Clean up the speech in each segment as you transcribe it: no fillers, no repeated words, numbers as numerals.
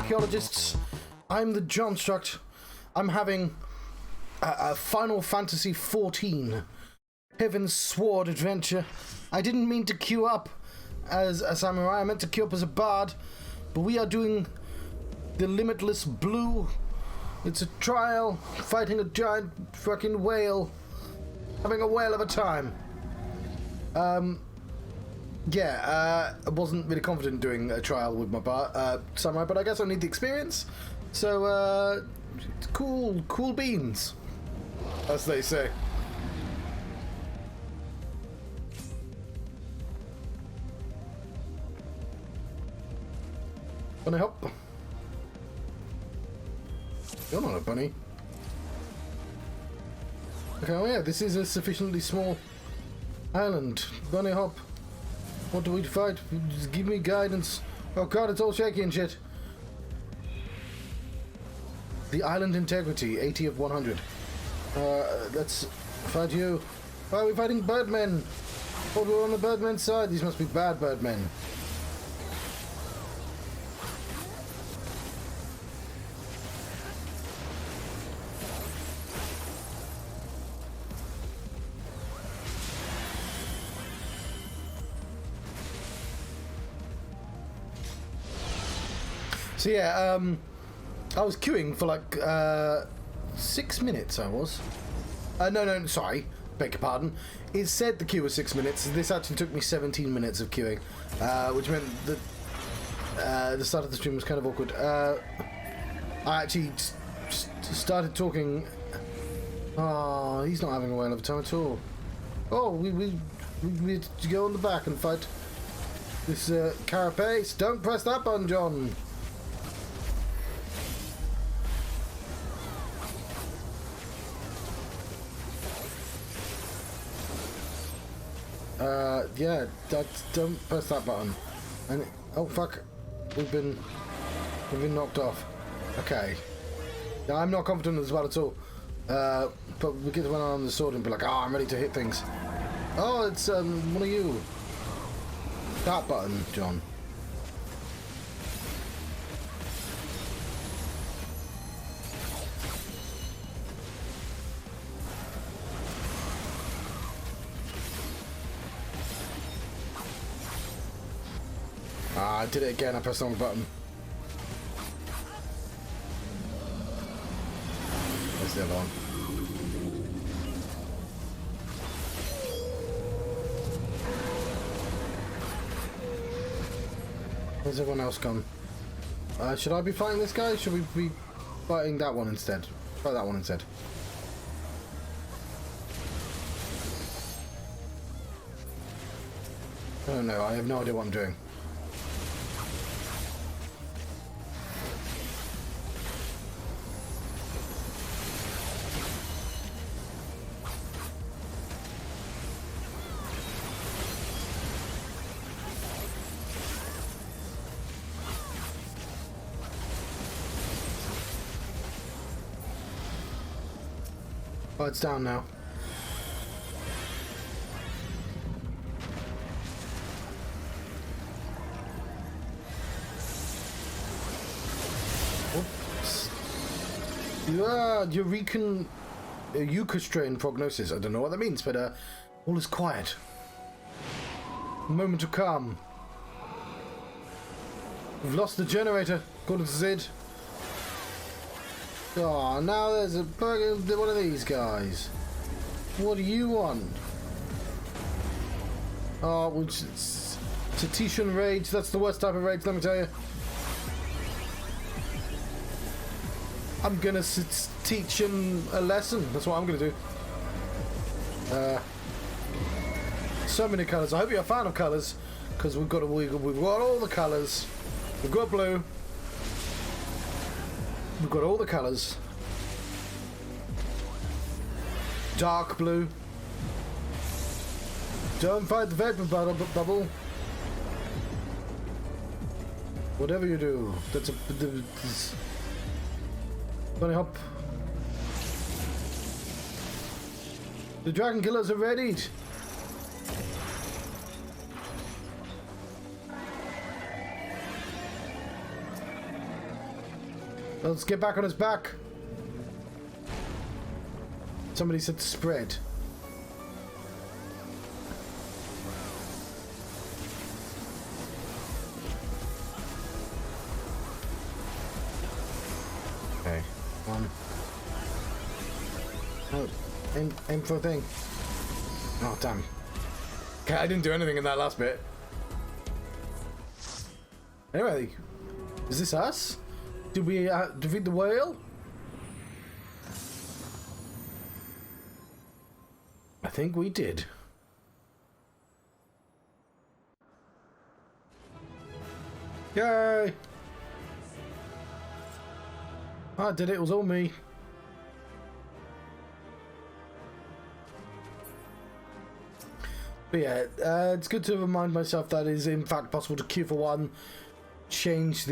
archaeologists. I'm the John Struct. I'm having a Final Fantasy XIV Heavensward adventure. I didn't mean to queue up as a samurai. I meant to queue up as a bard. But we are doing the Limitless Blue. It's a trial, fighting a giant fucking whale. Having a whale of a time. I wasn't really confident doing a trial with my samurai, but I guess I need the experience. So, cool beans, as they say. Bunny hop. You're not a bunny. Okay, oh yeah, this is a sufficiently small island. Bunny hop. What do we fight? Just give me guidance. Oh god, it's all shaky and shit. The island integrity, 80 of 100. Let's fight you. Why are we fighting birdmen? Oh, we're on the birdmen's side. These must be bad birdmen. So yeah, I was queuing for like 6 minutes. I was. No, sorry, beg your pardon. It said the queue was 6 minutes. This actually took me 17 minutes of queuing, which meant that the start of the stream was kind of awkward. I actually started talking. Oh, he's not having a whale of a time at all. Oh, we go on the back and fight this carapace. Don't press that button, John. Yeah, don't press that button. And oh fuck, we've been knocked off. Okay, yeah, I'm not confident as well at all. But we get one on the sword and be like, oh, I'm ready to hit things. Oh, it's one of you. That button, John. I did it again, I pressed the wrong button. Where's the other one? Where's everyone else gone? Should I be fighting this guy? Should we be fighting that one instead? Fight that one instead. I don't know, I have no idea what I'm doing. Oh, it's down now. Oops. Eucastrain prognosis. I don't know what that means, but all is quiet. Moment to calm. We've lost the generator, according to Zid. Oh, now there's one of these guys. What do you want? Oh, which it's Tahitian rage. That's the worst type of rage, let me tell you. I'm gonna teach him a lesson. That's what I'm gonna do. So many colours. I hope you're a fan of colours, because we've got all the colours. We've got blue. We've got all the colours. Dark blue. Don't fight the vapor bubble. Whatever you do, that's bunny hop. The dragon killers are ready. Let's get back on his back. Somebody said spread. Okay. Oh, aim for a thing. Oh, damn. Okay, I didn't do anything in that last bit. Anyway, is this us? Did we defeat the whale? I think we did. Yay! I did it, it was all me. But yeah, it's good to remind myself that it is in fact possible to queue for one, change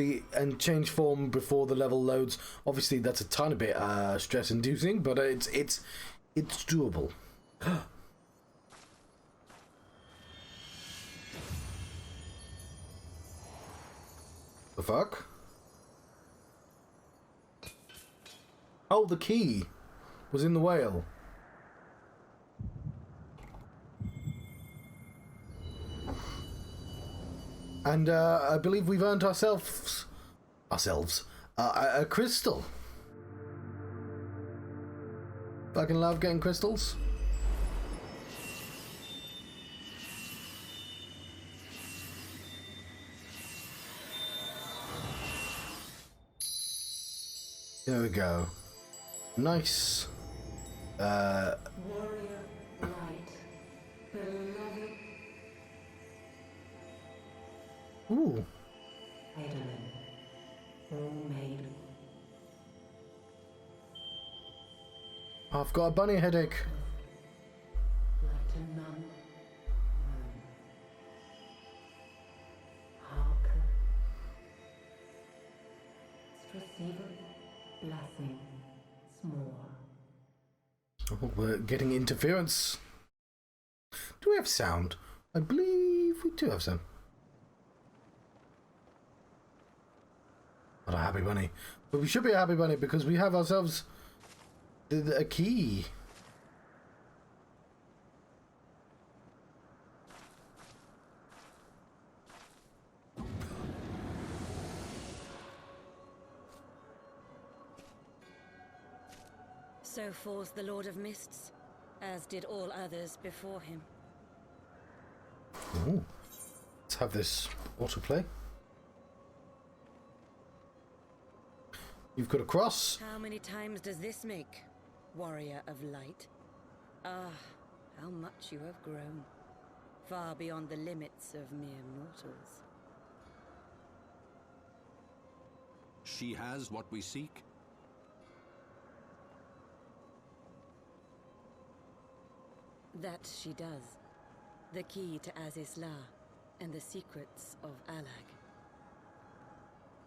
form before the level loads. Obviously that's a tiny bit stress inducing, but it's doable. The fuck? Oh, the key was in the whale. And I believe we've earned ourselves a crystal. Fucking love getting crystals. There we go. Nice. Warrior light, beloved. Ooh. Edelin, maiden. I've got a bunny headache. Like a nun. Harker. Receiver, blessing, s'more. Oh, we're getting interference. Do we have sound? I believe we do have sound. Not a happy bunny. But we should be a happy bunny because we have ourselves a key. So falls the Lord of Mists, as did all others before him. Ooh. Let's have this autoplay. You've got a cross. How many times does this make, warrior of light? Ah, how much you have grown, far beyond the limits of mere mortals. She has what we seek. That she does. The key to Azizla and the secrets of Alag.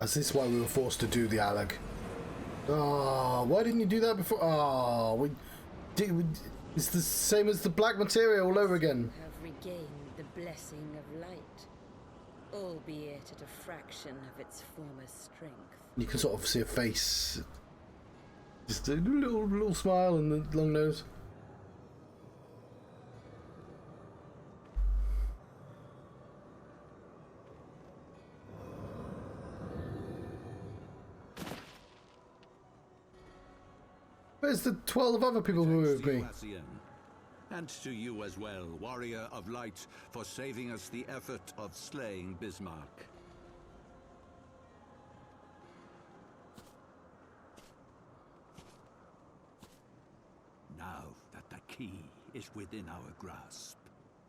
Is this why we were forced to do the Alag? Oh, why didn't you do that before? Oh, it's the same as the black materia all over again. Have regained the blessing of light, albeit at a fraction of its former strength. You can sort of see a face. Just a little smile and the long nose. Where's the 12 other people who were with me? And to you as well, warrior of light, for saving us the effort of slaying Bismarck. Now that the key is within our grasp,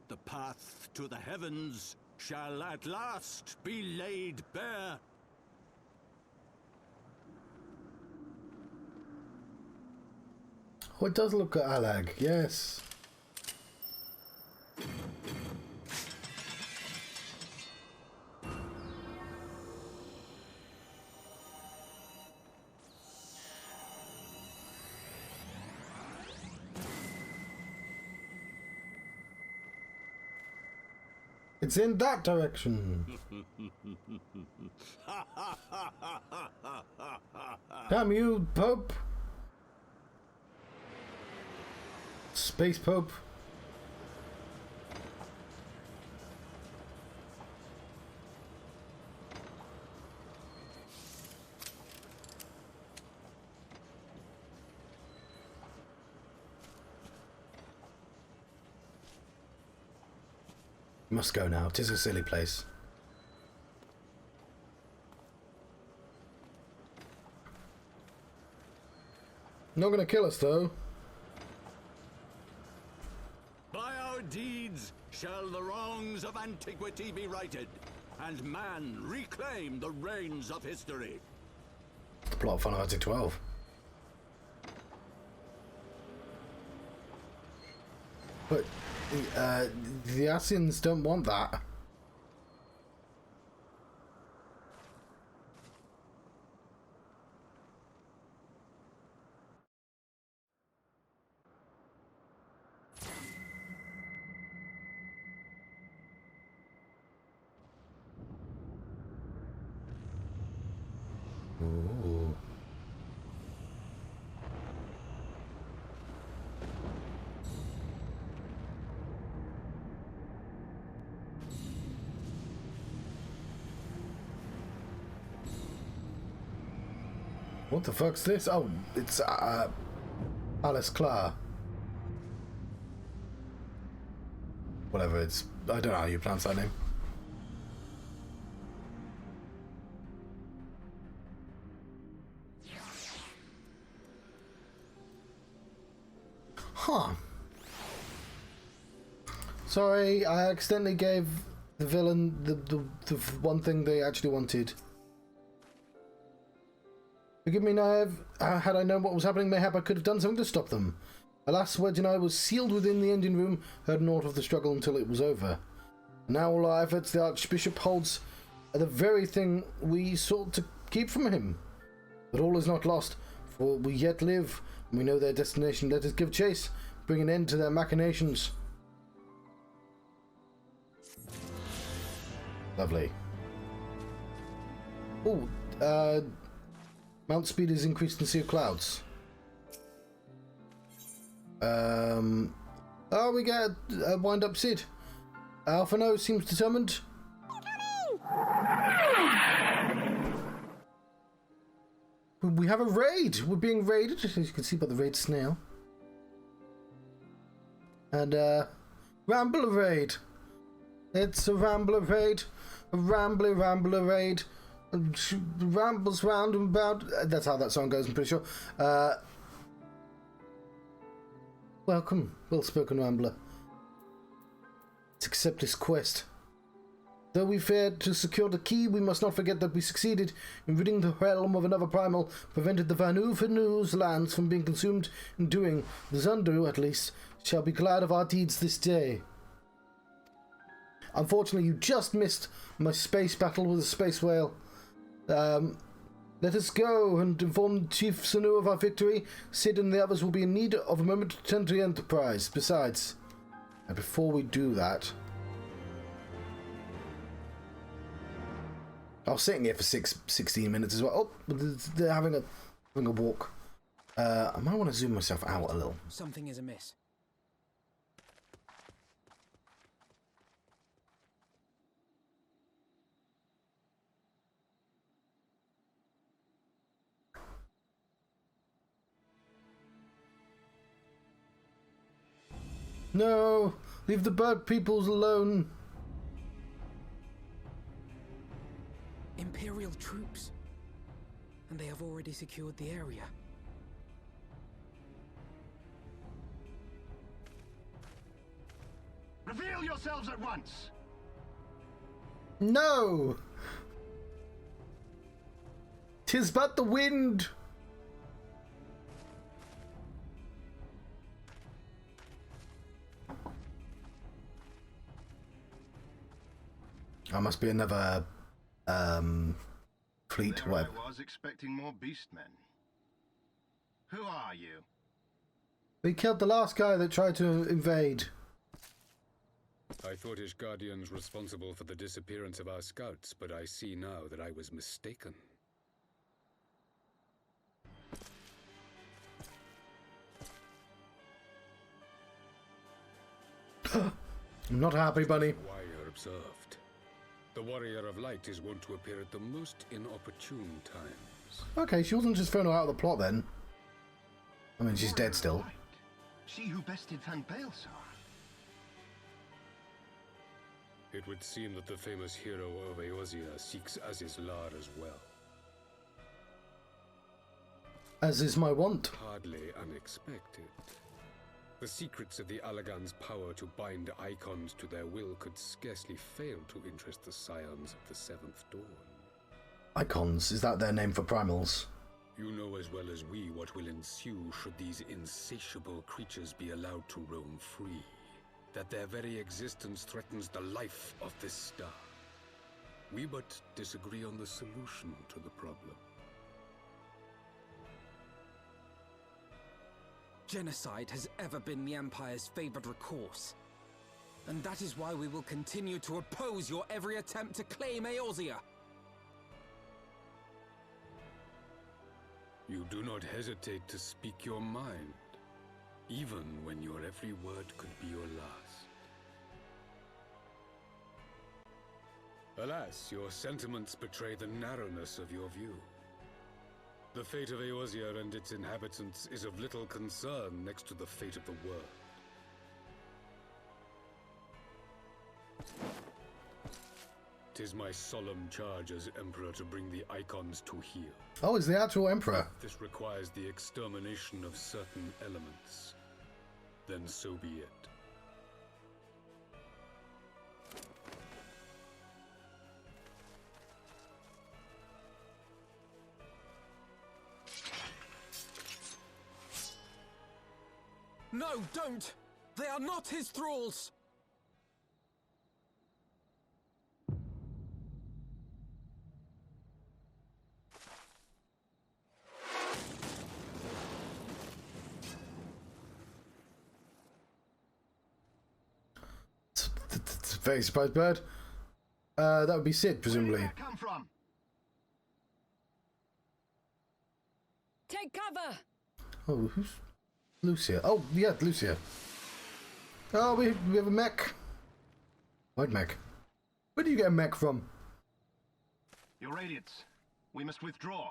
the path to the heavens shall at last be laid bare. Oh, it does look at Alag, yes. It's in that direction. Damn you, Pope. Space Pope. Must go now. 'Tis a silly place. Not gonna kill us though. By our deeds shall the wrongs of antiquity be righted, and man reclaim the reins of history. The plot of Final Fantasy 12. But the Ascians don't want that. Ooh. What the fuck's this? Oh, it's Alice Clar. Whatever it's, I don't know how you pronounce that name. Huh. Sorry, I accidentally gave the villain the one thing they actually wanted. Forgive me, Naive. Had I known what was happening, mayhap I could have done something to stop them. Alas, Wedge and I was sealed within the engine room, heard naught of the struggle until it was over. Now all our efforts the Archbishop holds are the very thing we sought to keep from him. But all is not lost, for we yet live, and we know their destination. Let us give chase, bring an end to their machinations. Lovely. Oh, mount speed is increased in Sea of Clouds. Oh, we get a wind-up Sid. Alpha No seems determined. We have a raid. We're being raided, as you can see by the raid snail. And Rambler raid. It's a Rambler raid. A Rambler raid. Rambles round and about. That's how that song goes, I'm pretty sure. Welcome, well-spoken Rambler. Let's accept this quest. Though we failed to secure the key, we must not forget that we succeeded in ridding the realm of another primal, prevented the Vanu-Fanu's lands from being consumed in doing. The Zundu, at least, shall be glad of our deeds this day. Unfortunately, you just missed my space battle with a space whale. Let us go and inform Chief Sanu of our victory. Sid and the others will be in need of a moment to tend to the Enterprise. Besides, and before we do that, I was sitting here for 16 minutes as well. Oh, they're having a walk. I might want to zoom myself out a little. Something is amiss. No, leave the bird peoples alone. Imperial troops. And they have already secured the area. Reveal yourselves at once! No! 'Tis but the wind! I must be another fleet. There Whatever. I was expecting more beastmen. Who are you? We killed the last guy that tried to invade. I thought Ishgardians responsible for the disappearance of our scouts, but I see now that I was mistaken. I'm not happy, Bunny. Warrior observed. The Warrior of Light is wont to appear at the most inopportune times. Okay, she wasn't just thrown out of the plot then. I mean, she's dead still. Right. She who bested Van Baelsar. It would seem that the famous hero of Eorzea seeks Azizlar as well. As is my want. Hardly unexpected. The secrets of the Allagan's power to bind icons to their will could scarcely fail to interest the scions of the Seventh Dawn. Icons, is that their name for primals? You know as well as we what will ensue should these insatiable creatures be allowed to roam free. That their very existence threatens the life of this star. We but disagree on the solution to the problem. Genocide has ever been the Empire's favored recourse. And that is why we will continue to oppose your every attempt to claim Eorzea. You do not hesitate to speak your mind, even when your every word could be your last. Alas, your sentiments betray the narrowness of your view. The fate of Eorzea and its inhabitants is of little concern next to the fate of the world. Tis my solemn charge as Emperor to bring the icons to heel. Oh, it's the actual Emperor. This requires the extermination of certain elements. Then so be it. No, don't! They are not his thralls! Very surprised bird. That would be Sid, presumably. Where did that come from? Take cover! Oh, who's Lucia? Oh, yeah, Lucia. Oh, we have a mech. White mech. Where do you get a mech from? Your Radiance. We must withdraw.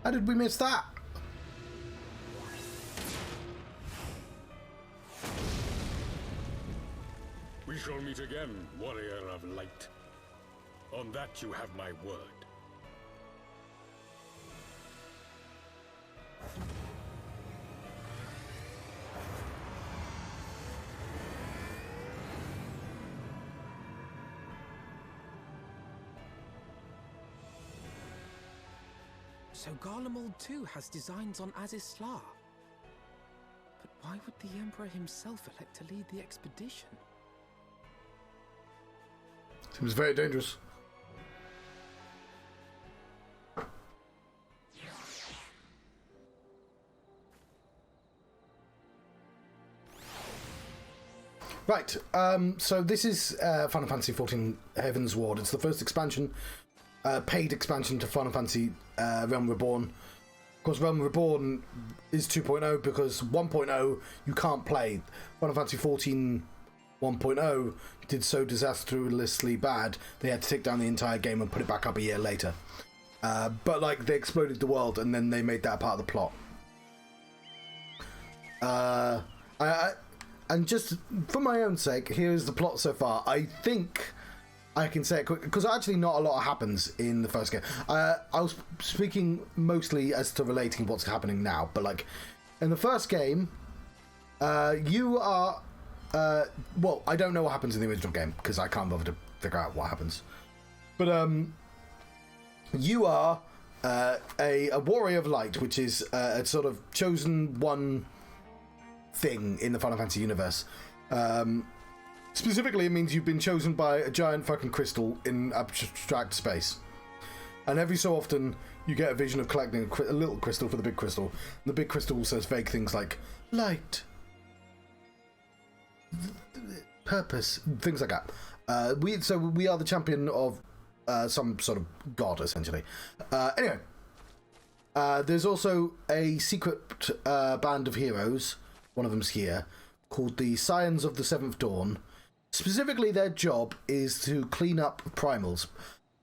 How did we miss that? We shall meet again, Warrior of Light. On that you have my word. So Garlemald too has designs on Azizlar. But why would the Emperor himself elect to lead the expedition? Seems very dangerous. Right, so this is Final Fantasy XIV Heavensward. It's the first expansion, paid expansion to Final Fantasy Realm Reborn. Of course, Realm Reborn is 2.0 because 1.0 you can't play. Final Fantasy XIV 1.0 did so disastrously bad they had to take down the entire game and put it back up a year later. But like they exploded the world and then they made that part of the plot. And just for my own sake, here's the plot so far. I think I can say it quick because actually not a lot happens in the first game. I was speaking mostly as to relating what's happening now, but like in the first game, you are well, I don't know what happens in the original game because I can't bother to figure out what happens. But you are a warrior of light, which is a sort of chosen one thing in the Final Fantasy universe. Specifically, it means you've been chosen by a giant fucking crystal in abstract space. And every so often, you get a vision of collecting a little crystal for the big crystal. And the big crystal says vague things like light, purpose, things like that. We are the champion of some sort of god, essentially. Anyway, there's also a secret band of heroes. One of them's here, called the Scions of the Seventh Dawn. Specifically, their job is to clean up primals.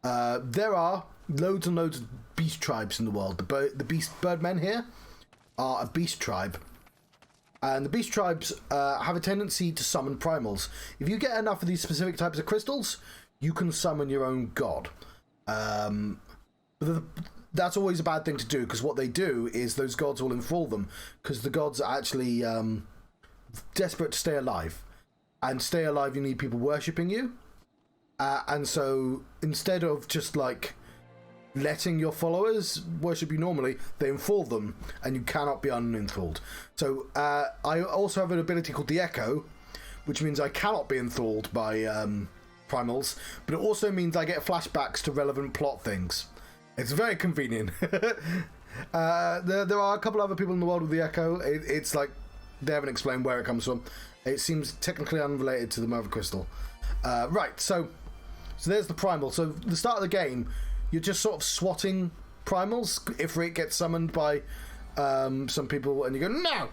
There are loads and loads of beast tribes in the world. The beast birdmen here are a beast tribe. And the beast tribes have a tendency to summon primals. If you get enough of these specific types of crystals, you can summon your own god. That's always a bad thing to do, because what they do is those gods will enthrall them, because the gods are actually desperate to stay alive. And stay alive, you need people worshipping you. And so instead of just like letting your followers worship you normally, they enthrall them, and you cannot be unenthralled. So I also have an ability called the Echo, which means I cannot be enthralled by primals, but it also means I get flashbacks to relevant plot things. It's very convenient. There are a couple other people in the world with the Echo. It's like they haven't explained where it comes from. It seems technically unrelated to the Mother Crystal. Right, so there's the primal. So the start of the game, you're just sort of swatting primals. Ifrit gets summoned by some people, and you go, no!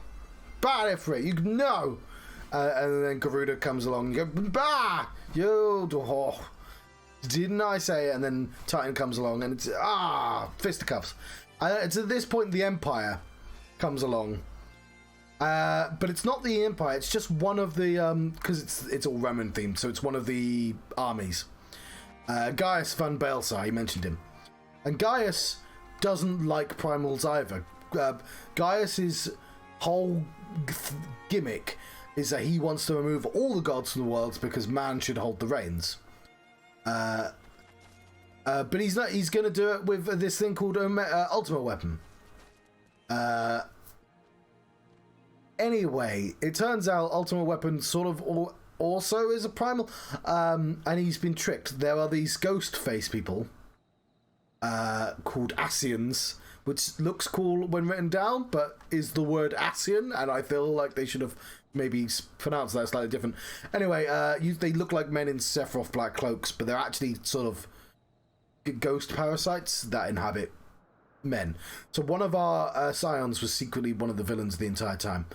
Bad Ifrit, you no! And then Garuda comes along, and you go, bah! You, oh, didn't I say it? And then Titan comes along, and it's, fisticuffs. It's at this point the Empire comes along. But it's not the Empire, it's just one of the, because it's all Roman themed, so it's one of the armies. Gaius van Baelsar, you mentioned him. And Gaius doesn't like primals either. Gaius's whole gimmick is that he wants to remove all the gods from the world because man should hold the reins. But he's not. He's going to do it with this thing called Ultimate Weapon. Anyway, it turns out Ultimate Weapon sort of also is a primal, and he's been tricked. There are these ghost face people called Ascians, which looks cool when written down, but is the word Ascian, and I feel like they should have maybe pronounced that slightly different. Anyway, they look like men in Sephiroth black cloaks, but they're actually sort of ghost parasites that inhabit men. So one of our Scions was secretly one of the villains the entire time.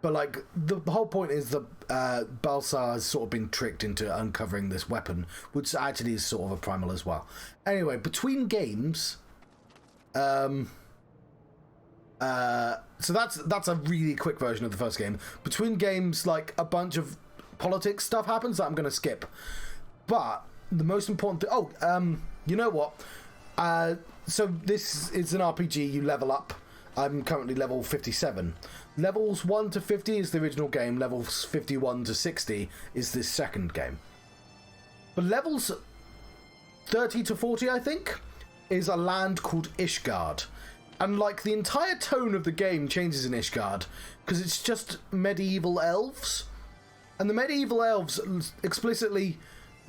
But like the whole point is that Balsar has sort of been tricked into uncovering this weapon, which actually is sort of a primal as well. Anyway, between games, so that's a really quick version of the first game. Between games, like a bunch of politics stuff happens that I'm going to skip. But the most important thing, you know what? So this is an RPG, you level up. I'm currently level 57. Levels 1 to 50 is the original game. Levels 51 to 60 is this second game. But levels 30 to 40, I think, is a land called Ishgard. And like the entire tone of the game changes in Ishgard, because it's just medieval elves. And the medieval elves explicitly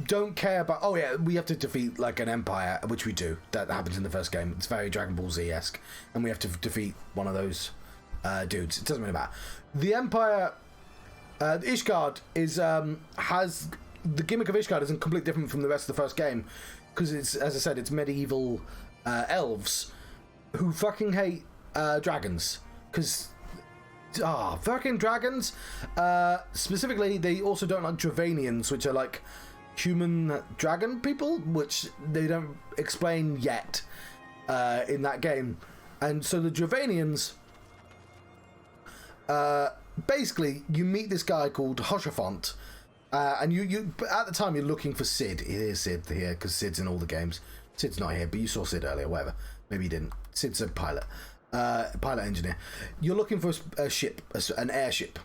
don't care about, oh yeah, we have to defeat like an empire, which we do. That happens in the first game. It's very Dragon Ball Z-esque, and we have to defeat one of those dudes. It doesn't really matter. The empire, Ishgard is has the gimmick of Ishgard isn't completely different from the rest of the first game, because it's, as I said, it's medieval elves who fucking hate dragons, because fucking dragons. Specifically, they also don't like Dravanians, which are like human dragon people, which they don't explain yet in that game. And so the Dravanians, basically, you meet this guy called Hoshafont, and you at the time you're looking for Sid. It is Sid here because Sid's in all the games. Sid's not here, but you saw Sid earlier. Whatever, maybe you didn't. Sid's a pilot engineer. You're looking for a ship, an airship.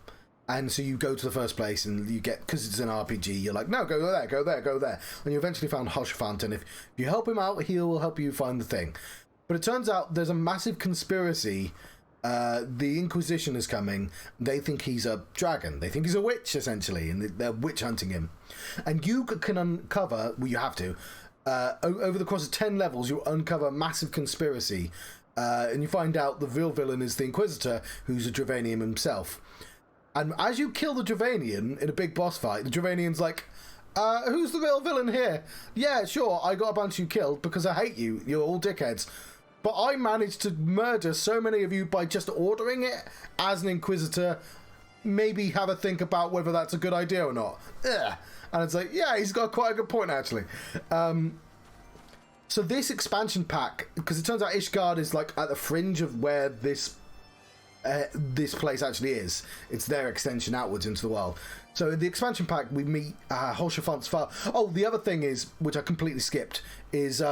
And so you go to the first place and you get, because it's an RPG, you're like, no, go there, go there, go there. And you eventually found Hoshfant, and if you help him out, he will help you find the thing. But it turns out there's a massive conspiracy. The Inquisition is coming. They think he's a dragon. They think he's a witch, essentially, and they're witch hunting him. And you can uncover, well, you have to, over the course of 10 levels, you uncover a massive conspiracy. And you find out the real villain is the Inquisitor, who's a Dravanian himself. And as you kill the Dravanian in a big boss fight, the Dravanian's like, who's the real villain here? Yeah, sure, I got a bunch of you killed because I hate you. You're all dickheads. But I managed to murder so many of you by just ordering it as an Inquisitor. Maybe have a think about whether that's a good idea or not. Ugh. And it's like, yeah, he's got quite a good point, actually. So this expansion pack, because it turns out Ishgard is like at the fringe of where this place actually is. It's their extension outwards into the world. So in the expansion pack, we meet Holshafant's father. Oh, the other thing is, which I completely skipped, is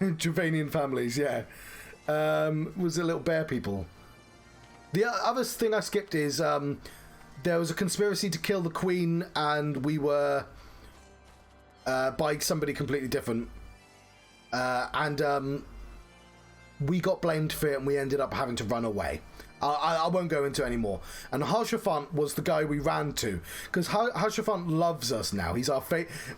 Dravanian families, yeah. Was it little bear people? The other thing I skipped is there was a conspiracy to kill the queen, and we were by somebody completely different. We got blamed for it, and we ended up having to run away. I won't go into it anymore. And Hoshafant was the guy we ran to, because Hoshafant loves us now. He's our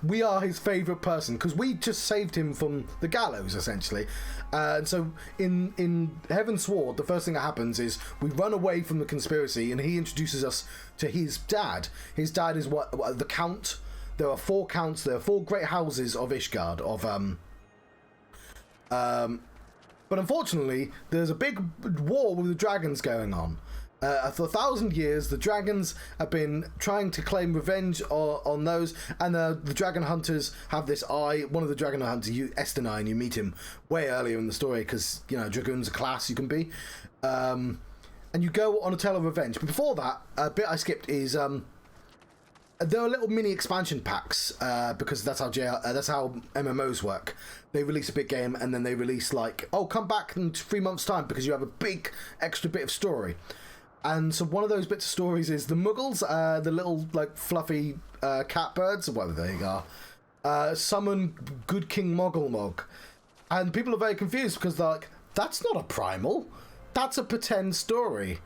we are his favourite person, because we just saved him from the gallows, essentially. And so in Heavensward, the first thing that happens is we run away from the conspiracy, and he introduces us to his dad. His dad is what the Count. There are 4 counts. There are 4 great houses of Ishgard, but unfortunately, there's a big war with the dragons going on. For 1,000 years, the dragons have been trying to claim revenge on those, and the dragon hunters have this eye. One of the dragon hunters, Estinine, you meet him way earlier in the story, because, you know, dragoon's a class you can be. And you go on a tale of revenge. But before that, a bit I skipped is... there are little mini expansion packs, because that's how MMOs work. They release a big game, and then they release like, oh, come back in 3 months' time because you have a big extra bit of story. And so one of those bits of stories is the Muggles, the little like fluffy cat birds, or whatever they are, summon Good King Moggle. And people are very confused because they're like, that's not a primal, that's a pretend story.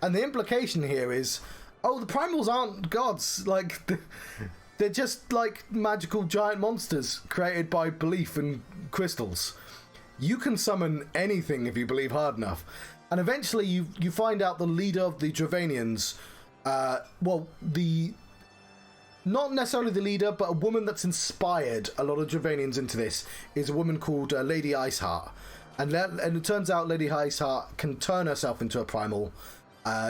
And the implication here is, oh, the primals aren't gods. Like, they're just like magical giant monsters created by belief in crystals. You can summon anything if you believe hard enough. And eventually you find out the leader of the Dravanians, not necessarily the leader, but a woman that's inspired a lot of Dravanians into this is a woman called Lady Iceheart. And it turns out Lady Iceheart can turn herself into a primal,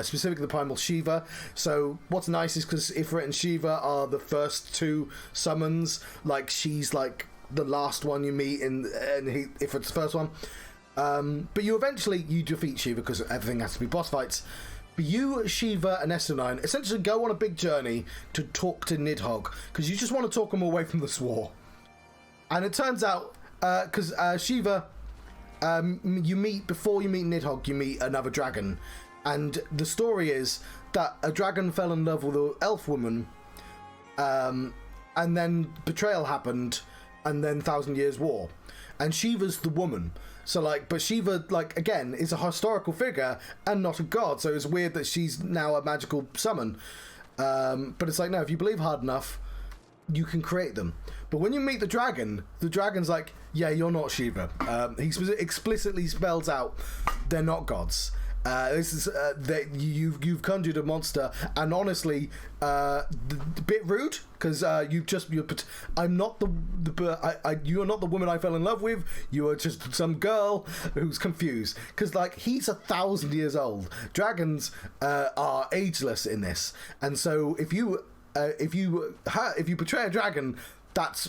specifically the primal Shiva. So what's nice is because Ifrit and Shiva are the first 2 summons. Like, she's like the last one you meet, and Ifrit's the first one. But you defeat Shiva because everything has to be boss fights. But you, Shiva, and Estinine essentially go on a big journey to talk to Nidhogg, because you just want to talk him away from the Swore. And it turns out, because Shiva, before you meet Nidhogg, you meet another dragon. And the story is that a dragon fell in love with an elf woman, and then betrayal happened, and then 1,000 Years War. And Shiva's the woman. So, like, but Shiva, like, again, is a historical figure and not a god, so it's weird that she's now a magical summon. But it's like, no, if you believe hard enough, you can create them. But when you meet the dragon's like, yeah, you're not Shiva. He explicitly spells out, they're not gods. This is that you've conjured a monster, and honestly, a bit rude, because I'm not you are not the woman I fell in love with. You are just some girl who's confused, because like, he's 1,000 years old. Dragons are ageless in this, and so if you betray a dragon, that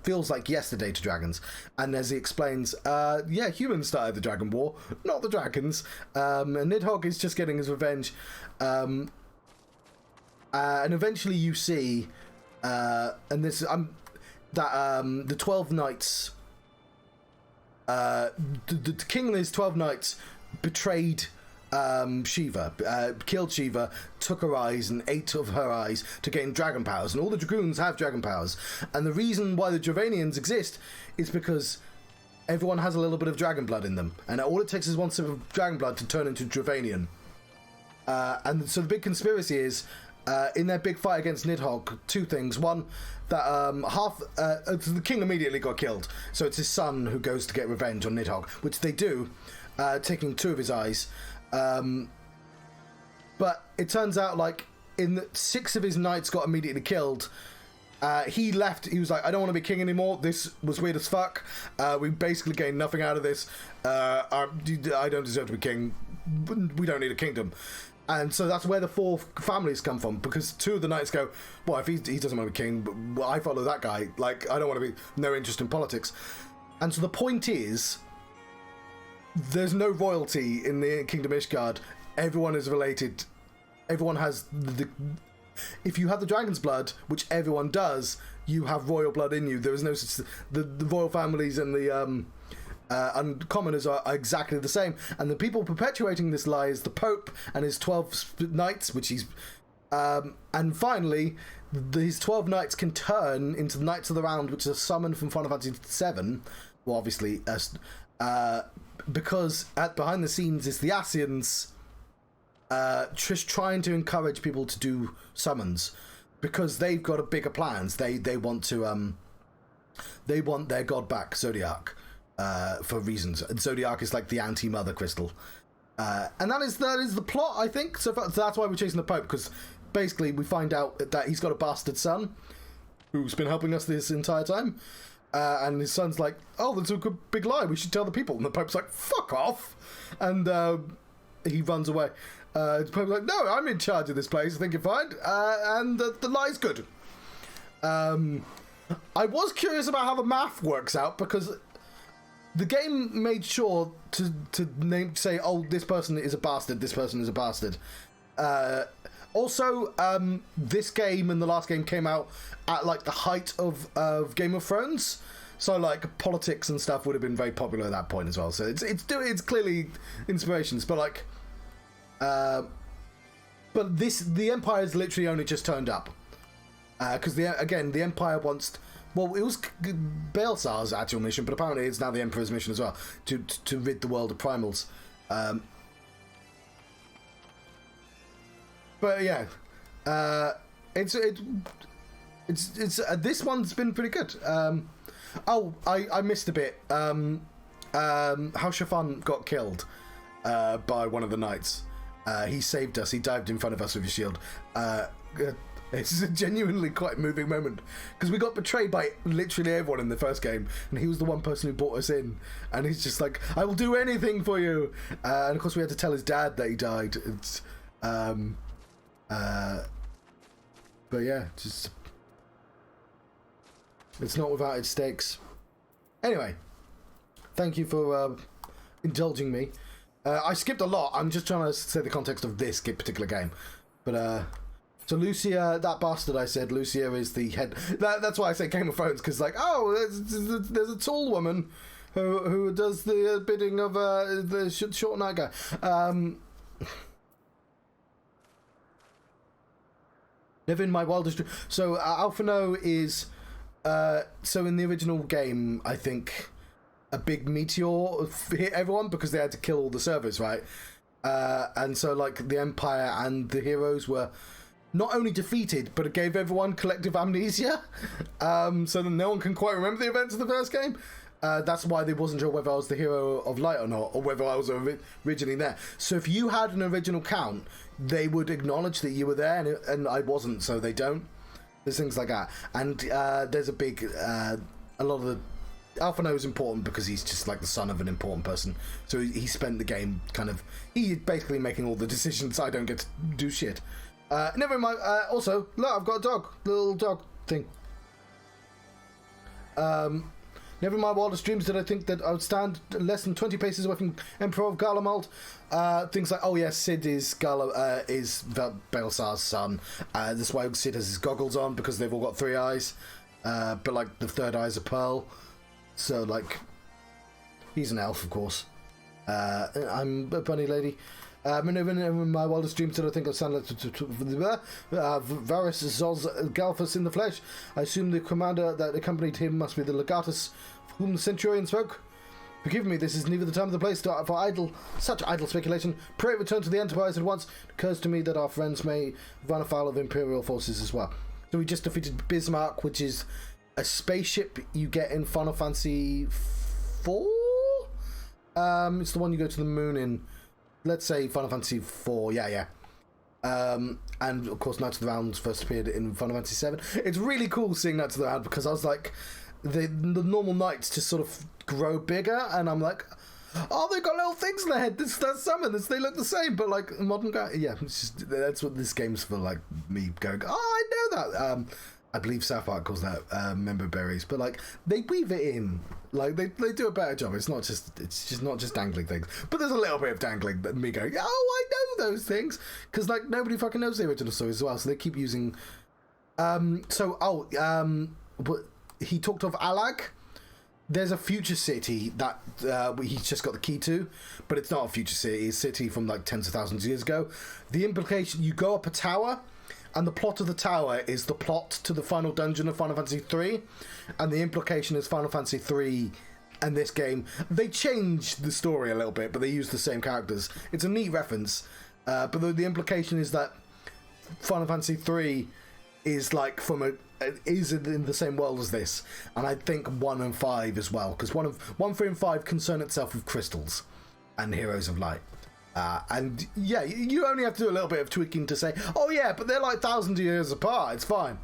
feels like yesterday to dragons. And as he explains, humans started the Dragon War, not the dragons. And Nidhogg is just getting his revenge. And eventually you see, and this the 12 knights, the king and his 12 knights betrayed Shiva, killed Shiva, took her eyes and ate of her eyes to gain dragon powers, and all the dragoons have dragon powers. And the reason why the Dravanians exist is because everyone has a little bit of dragon blood in them, and all it takes is one sip of dragon blood to turn into Dravanian. And so the big conspiracy is, in their big fight against Nidhogg, two things. One, that the king immediately got killed, so it's his son who goes to get revenge on Nidhogg, which they do, taking 2 of his eyes. But it turns out, like, 6 of his knights got immediately killed. He left. He was like, I don't want to be king anymore. This was weird as fuck. We basically gained nothing out of this. I don't deserve to be king. We don't need a kingdom. And so that's where the 4 families come from, because 2 of the knights go, well, if he doesn't want to be king, but I follow that guy. Like, I don't want to be, no interest in politics. And so the point is, there's no royalty in the Kingdom Ishgard. Everyone is related. Everyone has if you have the dragon's blood, which everyone does, you have royal blood in you. There is no such, the royal families and the uncommoners are exactly the same, and the people perpetuating this lie is the Pope and his 12 knights, which he's and finally his 12 knights can turn into the Knights of the Round, which is a summon from Final Fantasy VII. Well, obviously, because behind the scenes is the Ascians, just trying to encourage people to do summons, because they've got a bigger plans. They want to they want their god back, Zodiac. For reasons, and Zodiac is like the anti-mother crystal, and that is the plot, I think. So that's why we're chasing the Pope, because basically we find out that he's got a bastard son who's been helping us this entire time, and his son's like, oh, that's a good big lie, we should tell the people, and the Pope's like, fuck off, and he runs away. The Pope's like, no, I'm in charge of this place, I think you're fine, and the lie's good. I was curious about how the math works out, because the game made sure to say, oh, this person is a bastard, this person is a bastard. Also, this game and the last game came out at like the height of Game of Thrones, so like politics and stuff would have been very popular at that point as well. So it's clearly inspirations, but like, but the Empire has literally only just turned up, because the Empire wants. Well, it was Baelsar's actual mission, but apparently it's now the Emperor's mission as well, to rid the world of primals. But yeah, it's this one's been pretty good. I missed a bit. How Shafan got killed by one of the knights. He saved us. He dived in front of us with his shield. It's a genuinely quite moving moment, because we got betrayed by literally everyone in the first game, and he was the one person who brought us in, and he's just like, I will do anything for you, and of course we had to tell his dad that he died. It's but yeah, just it's not without its stakes. Anyway, thank you for indulging me. I skipped a lot. I'm just trying to say the context of this particular game, but so Lucia, that bastard I said, Lucia is the head. That's why I say Game of Thrones, because like, oh, there's a tall woman who does the bidding of the short night guy. Never in my wildest dream. So Alphino is so in the original game, I think a big meteor hit everyone because they had to kill all the servers, right? And so like the Empire and the heroes were not only defeated, but it gave everyone collective amnesia, so that no one can quite remember the events of the first game. That's why they wasn't sure whether I was the hero of light or not, or whether I was originally there. So if you had an original count, they would acknowledge that you were there, and I wasn't, so they don't. There's things like that. And there's a big, a lot of the... Alphino is important because he's just like the son of an important person. So he spent the game kind of... He's basically making all the decisions. I don't get to do shit. Never mind. Also, look, I've got a dog. Little dog thing. Never in my wildest dreams did I think that I would stand less than 20 paces away from Emperor of Garlemald. Things like, oh yes, Sid is Baelsar's son. That's why Sid has his goggles on, because they've all got 3 eyes. But like the third eye is a pearl. So like, he's an elf, of course. I'm a bunny lady. Maneuvering in my wildest dreams did I think of sound like Varys Zoz Galfus in the flesh. I assume the commander that accompanied him must be the legatus for whom the centurion spoke. Forgive me, this is neither the time or the place for such idle speculation. Pray return to the Enterprise at once. It occurs to me that our friends may run afoul of Imperial forces as well. So we just defeated Bismarck, which is a spaceship you get in Final Fantasy 4? It's the one you go to the moon in. Let's say Final Fantasy 4, yeah. And of course Knights of the Round first appeared in Final Fantasy 7. It's really cool seeing Knights of the Round because I was like, the normal knights just sort of grow bigger, and I'm like, oh, they've got little things in their head. That's summon. They look the same, but like modern guy, yeah. It's just, that's what this game's for. Like me going, oh, I know that. I believe South Park calls that member berries, but like they weave it in. Like they do a better job. It's just not just dangling things, but there's a little bit of dangling. That me going, oh, I know those things, because like nobody fucking knows the original story as well. So they keep using. But he talked of Alag. There's a future city that he's just got the key to, but it's not a future city. It's a city from like tens of thousands of years ago. The implication: you go up a tower. And the plot of the tower is the plot to the final dungeon of Final Fantasy 3. And the implication is Final Fantasy 3 and this game, they changed the story a little bit, but they use the same characters. It's a neat reference. But the implication is that Final Fantasy 3 is like is in the same world as this. And I think 1 and 5 as well. Because 1, 3 and 5 concern itself with crystals and Heroes of Light. And yeah, you only have to do a little bit of tweaking to say, oh yeah, but they're like thousands of years apart. It's fine.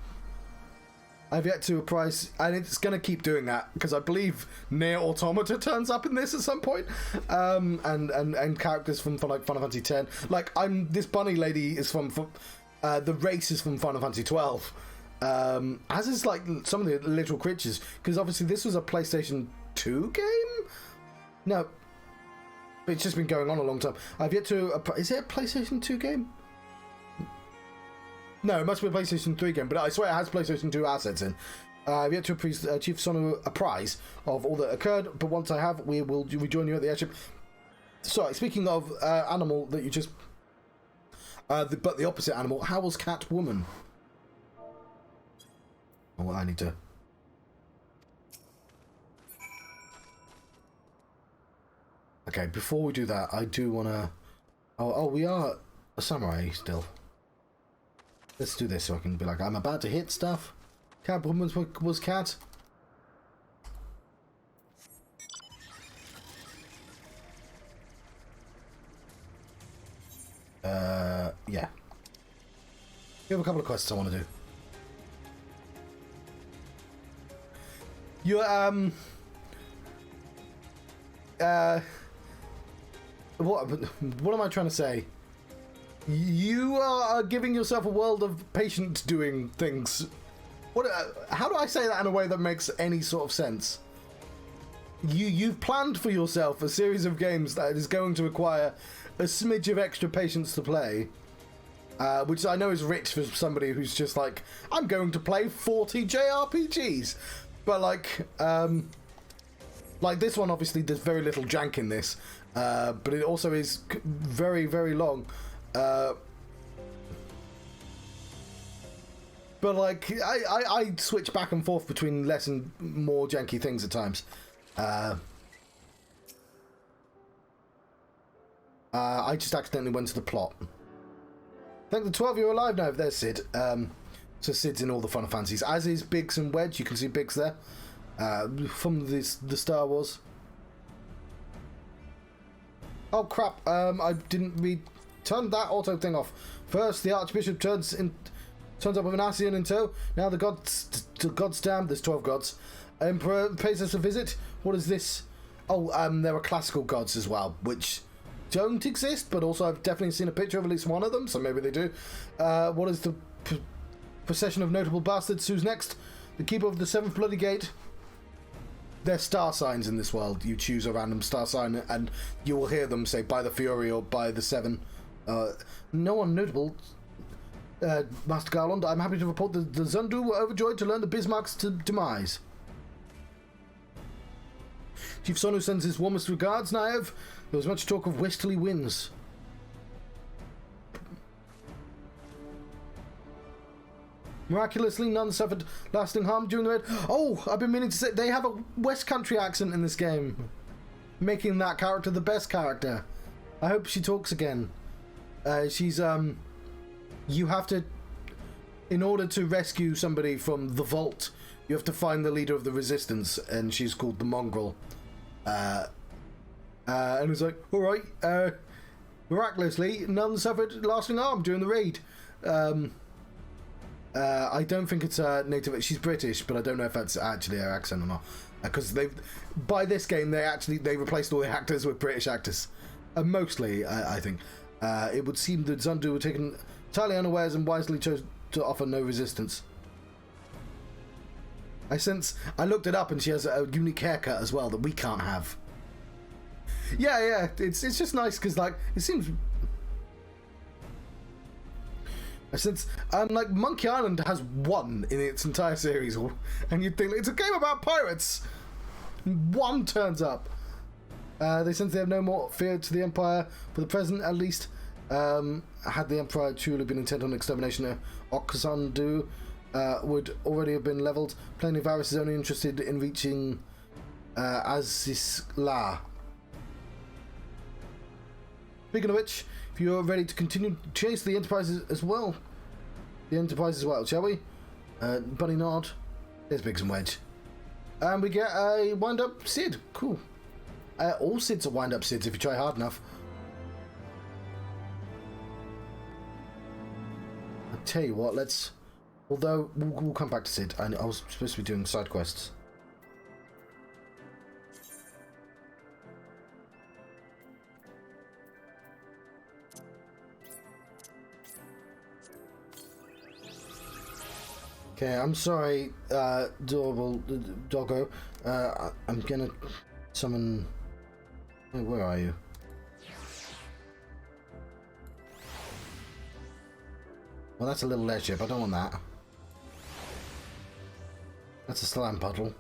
I've yet to apprise, and it's going to keep doing that because I believe Near Automata turns up in this at some point, and characters from like Final Fantasy X. Like this bunny lady is from the race is from Final Fantasy 12, as is like some of the literal creatures, because obviously this was a PlayStation 2 game. No. It's just been going on a long time. I've yet to... Is it a PlayStation 2 game? No, it must be a PlayStation 3 game, but I swear it has PlayStation 2 assets in. I've yet to Chief Sono a prize of all that occurred, but once I have, we will rejoin you at the airship. Sorry, speaking of animal that you just... but the opposite animal, how was Catwoman? Oh, I need to... Okay, before we do that, I do want to... Oh, we are a samurai still. Let's do this so I can be like, I'm about to hit stuff. Catwoman was cat. Yeah. We have a couple of quests I want to do. You, What am I trying to say? You are giving yourself a world of patient doing things. How do I say that in a way that makes any sort of sense? You've planned for yourself a series of games that is going to require a smidge of extra patience to play, which I know is rich for somebody who's just like, I'm going to play 40 JRPGs, but like this one, obviously there's very little jank in this. But it also is very, very long. But like, I switch back and forth between less and more janky things at times. I just accidentally went to the plot. Thank the 12 you're alive now. There's Sid. So Sid's in all the Final Fantasies, as is Biggs and Wedge. You can see Biggs there from the Star Wars. Oh crap! I didn't read. Turn that auto thing off. First, the Archbishop turns up with an Ascian in tow. Now the gods damned. There's 12 gods. Emperor pays us a visit. What is this? Oh, there are classical gods as well, which don't exist, but also I've definitely seen a picture of at least one of them, so maybe they do. What is the procession of notable bastards? Who's next? The keeper of the seventh bloody gate. There's star signs in this world. You choose a random star sign and you will hear them say by the Fury or by the Seven. No one notable. Master Garland, I'm happy to report that the Zundu were overjoyed to learn the Bismarck's demise. Chief Sonu sends his warmest regards, Naev. There was much talk of westerly winds. Miraculously, none suffered lasting harm during the raid. Oh, I've been meaning to say, they have a West Country accent in this game, making that character the best character. I hope she talks again. She's, you have to, in order to rescue somebody from the vault, you have to find the leader of the resistance, and she's called the Mongrel. And it's like, alright, miraculously, none suffered lasting harm during the raid. I don't think it's native. She's British, but I don't know if that's actually her accent or not. Because by this game, they replaced all the actors with British actors. Mostly, I think. It would seem that Zundu were taken entirely unawares and wisely chose to offer no resistance. I looked it up, and she has a unique haircut as well that we can't have. Yeah, it's just nice because like it seems. Since like Monkey Island has one in its entire series, and you'd think it's a game about pirates. One turns up. They sense they have no more fear to the Empire for the present, at least. Had the Empire truly been intent on extermination, Oxandu would already have been leveled. Plainly, Varys is only interested in reaching Azisla. Speaking of which, if you're ready to continue, chase the Enterprise as well. Shall we? Bunny nod. There's Biggs and Wedge. And we get a wind-up Sid. Cool. All Sids are wind-up Sids if you try hard enough. I'll tell you what, let's... Although, we'll come back to Sid. I was supposed to be doing side quests. Okay, I'm sorry, adorable doggo. I'm gonna summon... Wait, where are you? Well, that's a little airship. I don't want that. That's a slime puddle.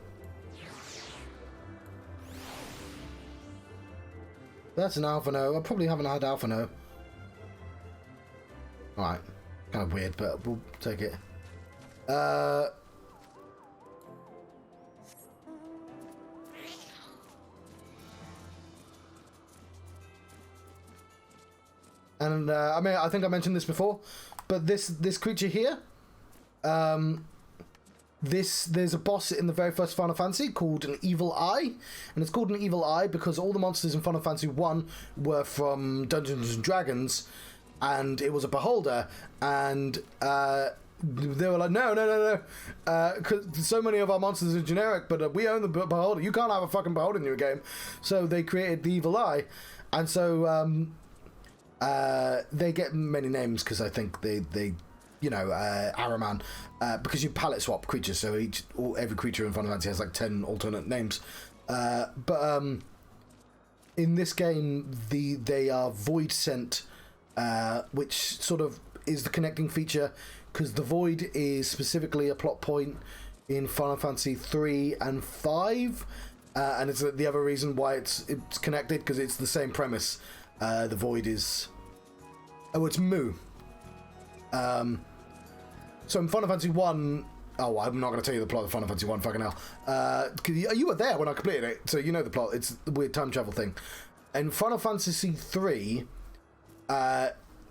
That's an Alphano. I probably haven't had Alphano. Alright. Kind of weird, but we'll take it. And I mean, I think I mentioned this before, but this creature here, there's a boss in the very first Final Fantasy called an Evil Eye, and it's called an Evil Eye because all the monsters in Final Fantasy 1 were from Dungeons and Dragons, and it was a beholder, and they were like, no, because so many of our monsters are generic, but we own the beholder. You can't have a fucking beholder in your game. So they created the Evil Eye, and so they get many names because I think they you know, Araman, because you palette swap creatures, so every creature in Final Fantasy has like 10 alternate names. But in this game, they are void sent, which sort of is the connecting feature. Because the Void is specifically a plot point in Final Fantasy 3 and 5, and it's the other reason why it's connected, because it's the same premise. The Void is... Oh, it's Mu. So in Final Fantasy 1... Oh, I'm not going to tell you the plot of Final Fantasy 1, fucking hell. You were there when I completed it, so you know the plot. It's the weird time travel thing. In Final Fantasy 3...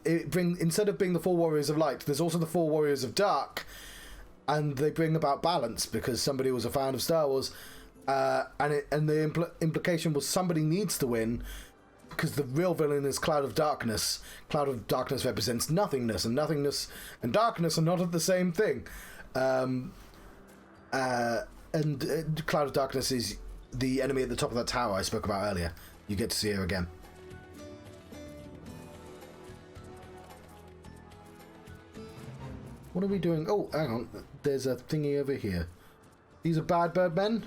instead of being the 4 Warriors of Light, there's also the 4 Warriors of Dark, and they bring about balance because somebody was a fan of Star Wars, and the implication was somebody needs to win because the real villain is Cloud of Darkness. Cloud of Darkness represents nothingness, and nothingness and darkness are not the same thing. And Cloud of Darkness is the enemy at the top of that tower I spoke about earlier. You get to see her again. What are we doing? Oh, hang on. There's a thingy over here. These are bad bird men.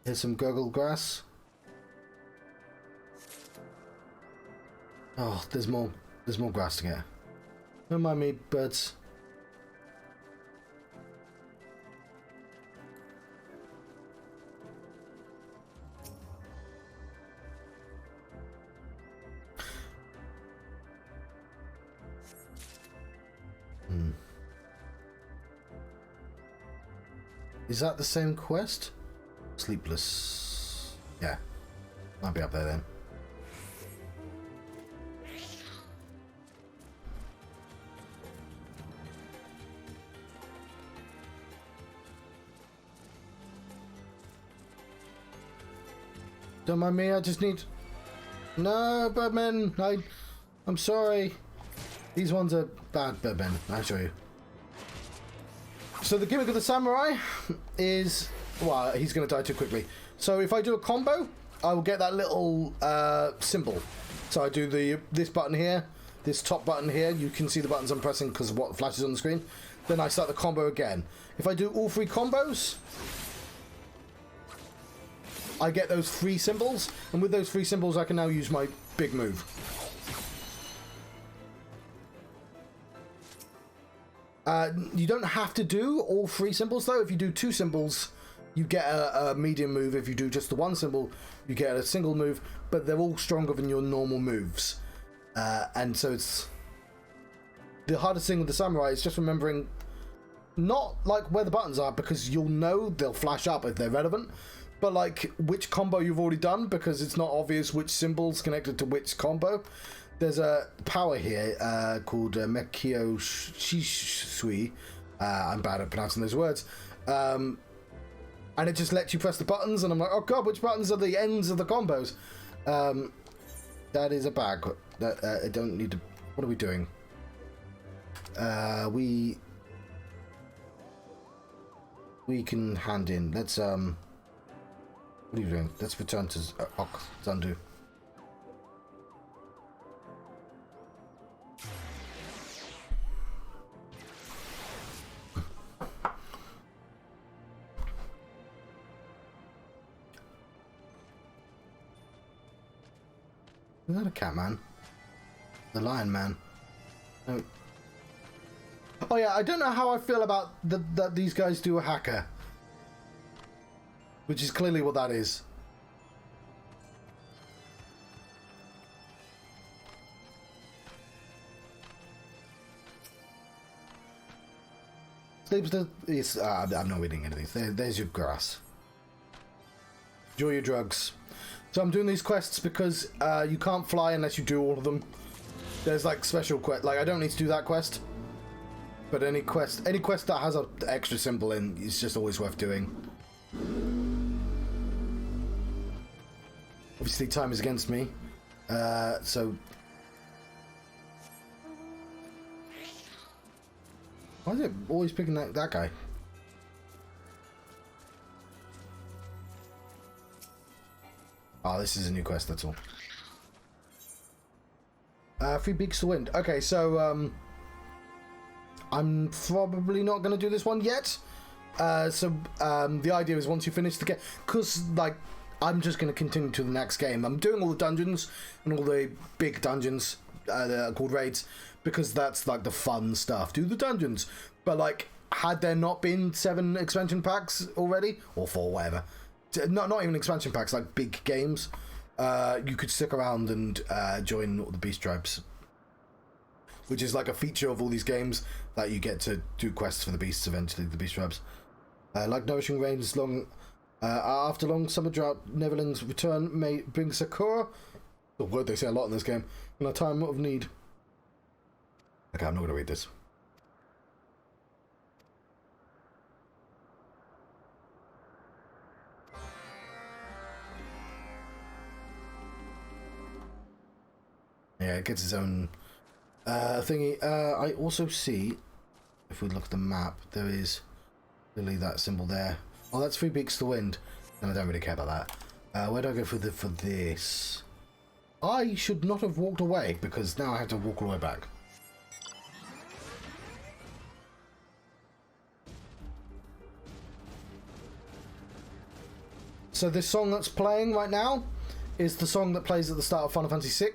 Here's some gurgle grass. Oh, there's more grass to get. Don't mind me, birds. Is that the same quest? Sleepless. Yeah. I'll be up there then. Don't mind me, I just need... No, Birdman, I'm sorry. These ones are bad, Birdman, I'll show you. So the gimmick of the samurai is... Well, he's going to die too quickly. So if I do a combo, I will get that little symbol. So I do this button here, this top button here. You can see the buttons I'm pressing because of what flashes on the screen. Then I start the combo again. If I do all 3 combos, I get those 3 symbols, and with those 3 symbols I can now use my big move. You don't have to do all 3 symbols though. If you do 2 symbols, you get a medium move. If you do just the 1 symbol, you get a single move, but they're all stronger than your normal moves. And so it's... The hardest thing with the samurai is just remembering not like where the buttons are, because you'll know they'll flash up if they're relevant, but like which combo you've already done, because it's not obvious which symbol's connected to which combo. There's a power here called Miqo'te. I'm bad at pronouncing those words. And it just lets you press the buttons, and I'm like, oh god, which buttons are the ends of the combos? That is a bag. I don't need to... What are we doing? We can hand in. Let's what are you doing? Let's return to Zandu. Is that a cat man? The lion man. Oh. Oh yeah, I don't know how I feel about that these guys do a hacker. Which is clearly what that is. I'm not reading any of these. There's your grass. Enjoy your drugs. So I'm doing these quests because you can't fly unless you do all of them. There's like special quest. Like I don't need to do that quest. But any quest that has an extra symbol in is just always worth doing. Obviously, time is against me. So why is it always picking that guy? Oh, this is a new quest. That's all. 3 beaks to wind. Okay, so I'm probably not going to do this one yet. The idea is once you finish the game, because like I'm just going to continue to the next game. I'm doing all the dungeons and all the big dungeons called raids, because that's like the fun stuff. Do the dungeons, but like had there not been 7 expansion packs already, or 4, whatever, not even expansion packs, like big games, you could stick around and join all the beast tribes, which is like a feature of all these games, that you get to do quests for the beasts eventually, the beast tribes. Like nourishing rains long after long summer drought, Netherlands return may bring Sakura, the word they say a lot in this game, in a time of need. Okay, I'm not going to read this. Yeah, it gets its own thingy. I also see, if we look at the map, there is really that symbol there. Oh, that's 3 beaks to wind. And I don't really care about that. Where do I go for this? I should not have walked away, because now I have to walk all the way back. So this song that's playing right now is the song that plays at the start of Final Fantasy VI.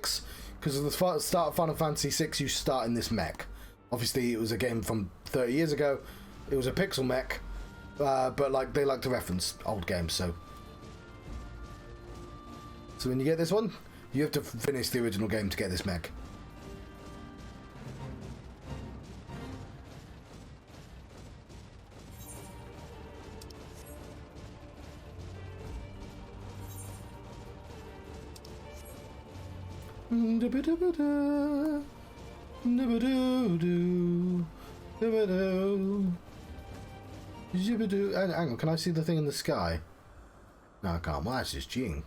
Because at the start of Final Fantasy VI, you start in this mech. Obviously, it was a game from 30 years ago. It was a pixel mech. But like they like to reference old games, so when you get this one, you have to finish the original game to get this mech. Da-ba-da-ba-da. Da-ba-do-do. Da-ba-do. Zibadoo. Hang on, can I see the thing in the sky? No, I can't. Well, that's just Jing.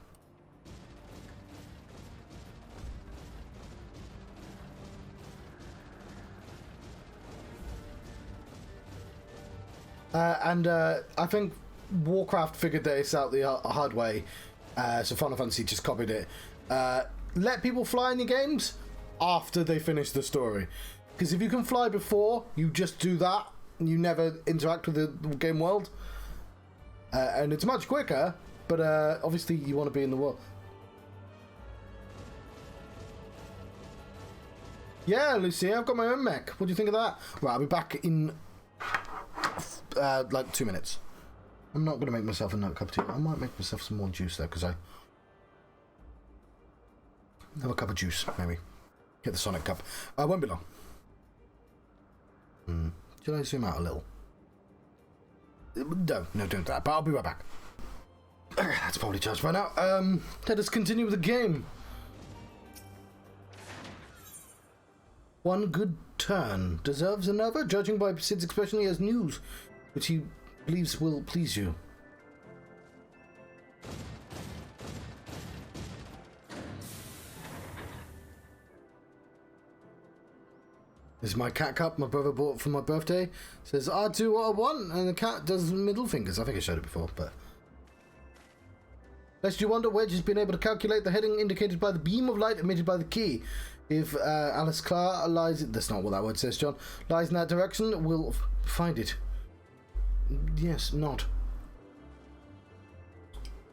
I think Warcraft figured this out the hard way, so Final Fantasy just copied it. Let people fly in your games after they finish the story. Because if you can fly before, you just do that, and you never interact with the game world. And it's much quicker, but obviously you want to be in the world. Yeah, Lucy, I've got my own mech. What do you think of that? Right, I'll be back in like 2 minutes. I'm not going to make myself another cup of tea. I might make myself some more juice though, because I have a cup of juice, maybe. Get the Sonic cup. I won't be long. Should I zoom out a little? No, don't do that, but I'll be right back. That's probably charged by now. Let us continue with the game. One good turn deserves another. Judging by Sid's expression, he has news which he believes will please you. This is my cat cup my brother bought for my birthday. It says, I do what I want, and the cat does middle fingers. I think I showed it before, but... Lest you wonder, Wedge has been able to calculate the heading indicated by the beam of light emitted by the key. If Alice Clark lies... That's not what that word says, John. Lies in that direction, we'll find it. Yes, not.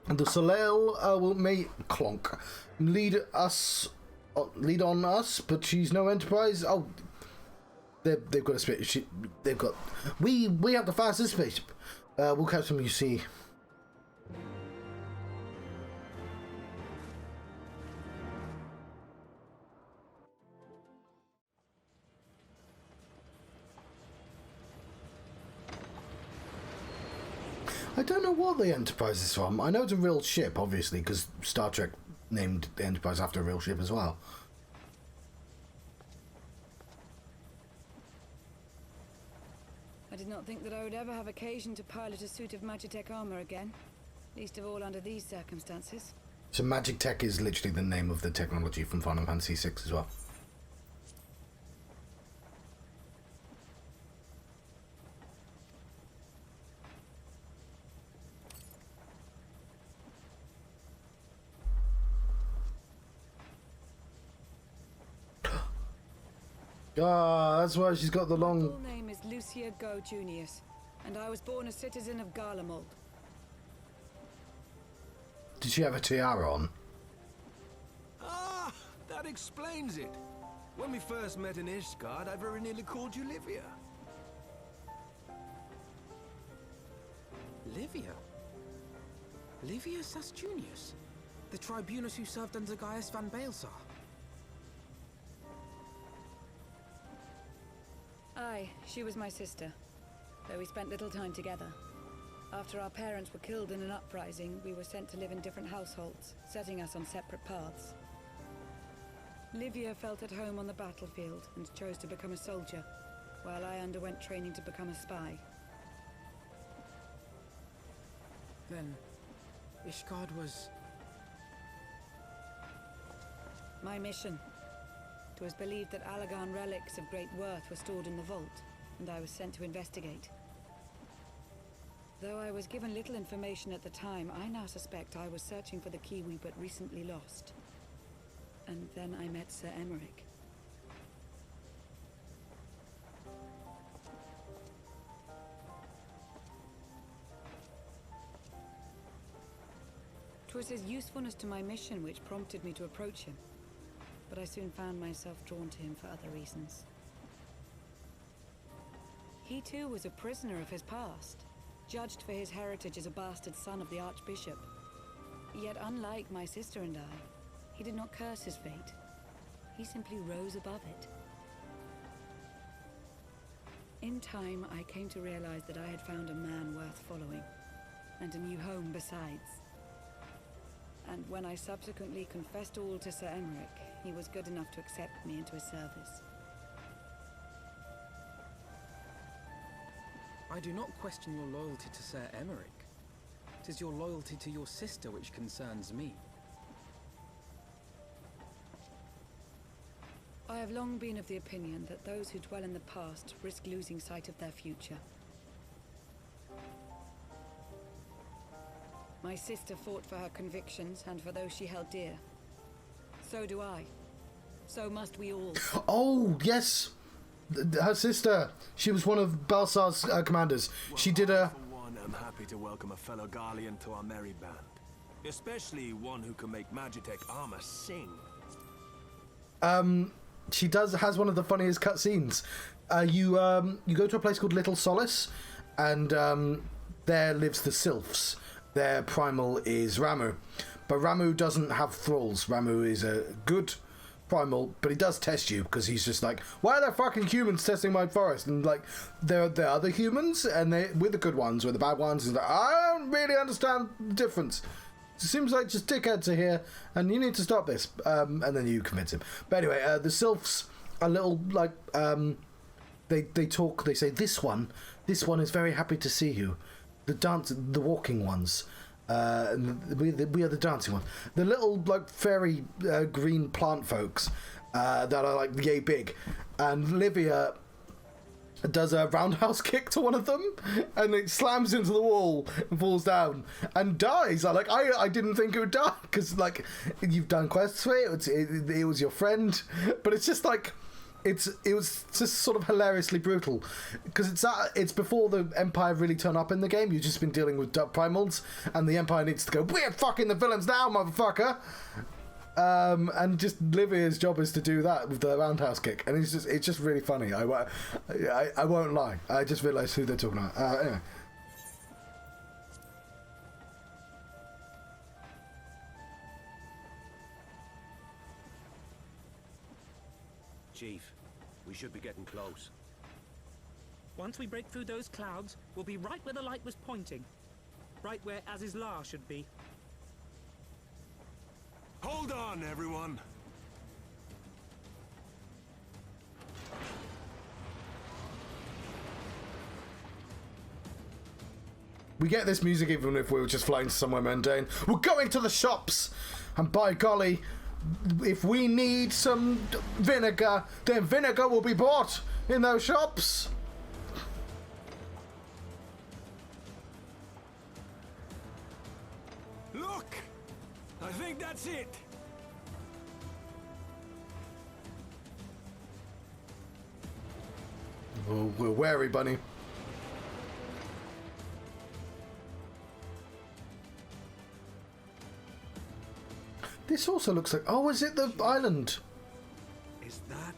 And the Soleil may clonk. Lead on us, but she's no enterprise. Oh... They've got a spaceship. They've got. We have the fastest spaceship. We'll catch them. You see. I don't know what the Enterprise is from. I know it's a real ship, obviously, because Star Trek named the Enterprise after a real ship as well. I did not think that I would ever have occasion to pilot a suit of Magitech armor again, least of all under these circumstances. So Magic Tech is literally the name of the technology from Final Fantasy VI as well. Ah, that's why she's got the long... My full name is Lucia Go Junius, and I was born a citizen of Garlemald. Did she have a tiara on? Ah, that explains it. When we first met in Ishgard, I very nearly called you Livia. Livia? Livia Sas Junius? The tribunus who served under Gaius van Baelsar? Aye, she was my sister, though we spent little time together. After our parents were killed in an uprising, we were sent to live in different households, setting us on separate paths. Livia felt at home on the battlefield and chose to become a soldier, while I underwent training to become a spy. Then, Ishgard was... My mission. It was believed that Allagan relics of great worth were stored in the vault, and I was sent to investigate. Though I was given little information at the time, I now suspect I was searching for the key we but recently lost. And then I met Sir Emmerich. It was his usefulness to my mission which prompted me to approach him, but I soon found myself drawn to him for other reasons. He too was a prisoner of his past, judged for his heritage as a bastard son of the Archbishop. Yet unlike my sister and I, he did not curse his fate. He simply rose above it. In time, I came to realize that I had found a man worth following, and a new home besides. and when I subsequently confessed all to Sir Emmerich, he was good enough to accept me into his service. I do not question your loyalty to Sir Emmerich. It is your loyalty to your sister which concerns me. I have long been of the opinion that those who dwell in the past risk losing sight of their future. My sister fought for her convictions and for those she held dear. So do I. So must we all. Oh, yes! Her sister. She was one of Balsar's commanders. She did a... For one, I'm happy to welcome a fellow Garlean to our merry band. Especially one who can make Magitech armor sing. She has one of the funniest cutscenes. You go to a place called Little Solace, and there lives the Sylphs. Their primal is Ramu, but Ramu doesn't have thralls. Ramu is a good primal, but he does test you because he's just like, why are there fucking humans testing my forest? And like, there are other humans, and we're the good ones, we're the bad ones. And like, I don't really understand the difference. It seems like just dickheads are here, and you need to stop this. And then you convince him. But anyway, the Sylphs are little like they talk. They say, this one is very happy to see you. The walking ones. We are the dancing ones. The little like fairy green plant folks that are like yay big. And Livia does a roundhouse kick to one of them, and it slams into the wall and falls down and dies. I didn't think it would die because like you've done quests for it. It was your friend, but it's just like. It was just sort of hilariously brutal because it's before the Empire really turn up in the game. You've just been dealing with primals, and the Empire needs to go, we're fucking the villains now, motherfucker. And just Livia's job is to do that with the roundhouse kick, and it's just really funny. I won't lie. I just realised who they're talking about. Anyway. Chief, we should be getting close. Once we break through those clouds, we'll be right where the light was pointing. Right where Aziz's Law should be. Hold on, everyone! We get this music even if we were just flying somewhere mundane. We're going to the shops! And by golly, if we need some vinegar, then vinegar will be bought in those shops. Look! I think that's it! Oh, we're wary, bunny. This also looks like... Oh, is it the island? Is that...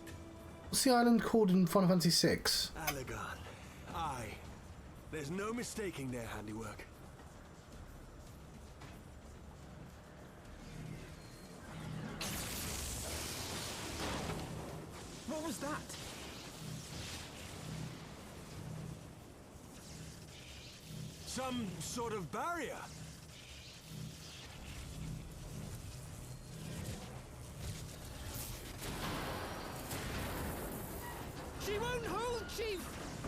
What's the island called in Final Fantasy VI? Allegan. Aye. There's no mistaking their handiwork. What was that? Some sort of barrier. She won't hold, Chief!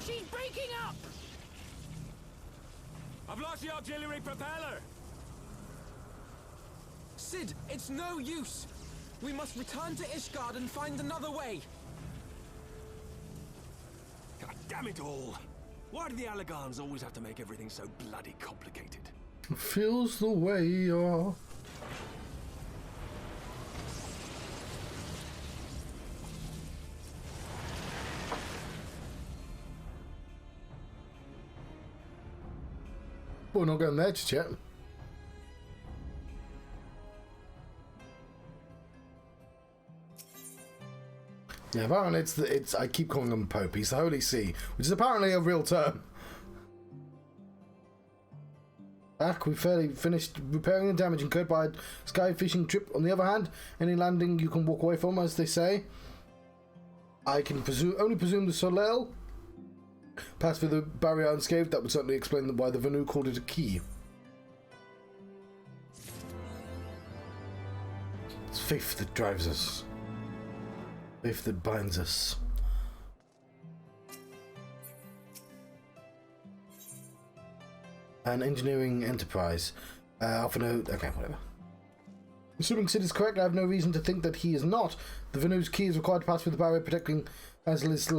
She's breaking up! I've lost the auxiliary propeller! Sid, it's no use! We must return to Ishgard and find another way! God damn it all! Why do the Allegans always have to make everything so bloody complicated? Feels the way you're... We're not going there just yet. Yeah, apparently it's I keep calling him Pope. He's the Holy See, which is apparently a real term. Back, we fairly finished repairing the damage incurred by a sky fishing trip. On the other hand, any landing you can walk away from, as they say. I can only presume the Soleil passed through the barrier unscathed. That would certainly explain why the Vanu called it a key. faith that drives us. Faith that binds us. An engineering enterprise. Alpha Node. Okay, whatever. Assuming Sid is correct, I have no reason to think that he is not. The Venu's key is required to pass through the barrier protecting Ascians.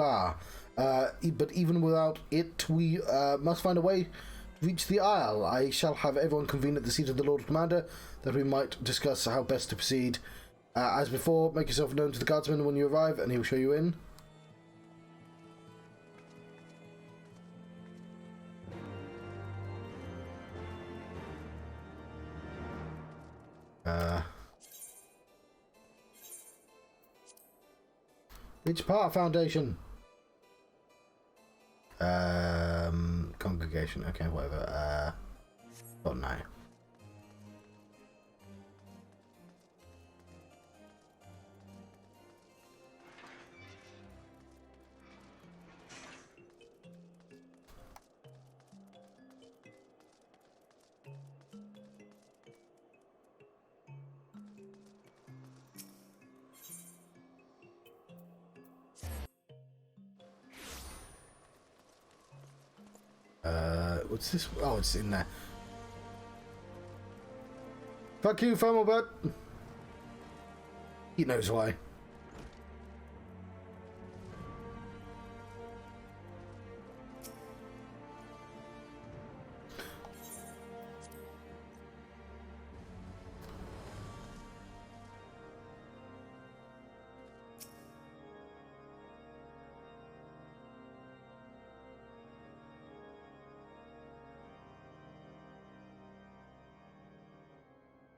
But even without it, we must find a way to reach the Isle. I shall have everyone convene at the seat of the Lord Commander, that we might discuss how best to proceed. As before, make yourself known to the guardsman when you arrive, and he will show you in. Which part foundation? Congregation. Okay, whatever. Oh no. What's this? Oh, it's in there. Fuck you, Fumblebutt. He knows why.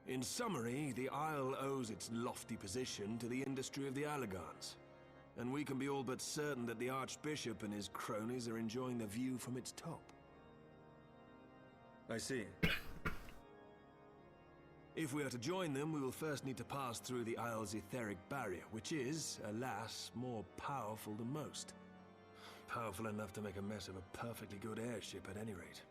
In summary, the Isle owes its lofty position to the industry of the Allegans. And we can be all but certain that the Archbishop and his cronies are enjoying the view from its top. I see. If we are to join them, we will first need to pass through the Isle's etheric barrier, which is, alas, more powerful than most. Powerful enough to make a mess of a perfectly good airship at any rate.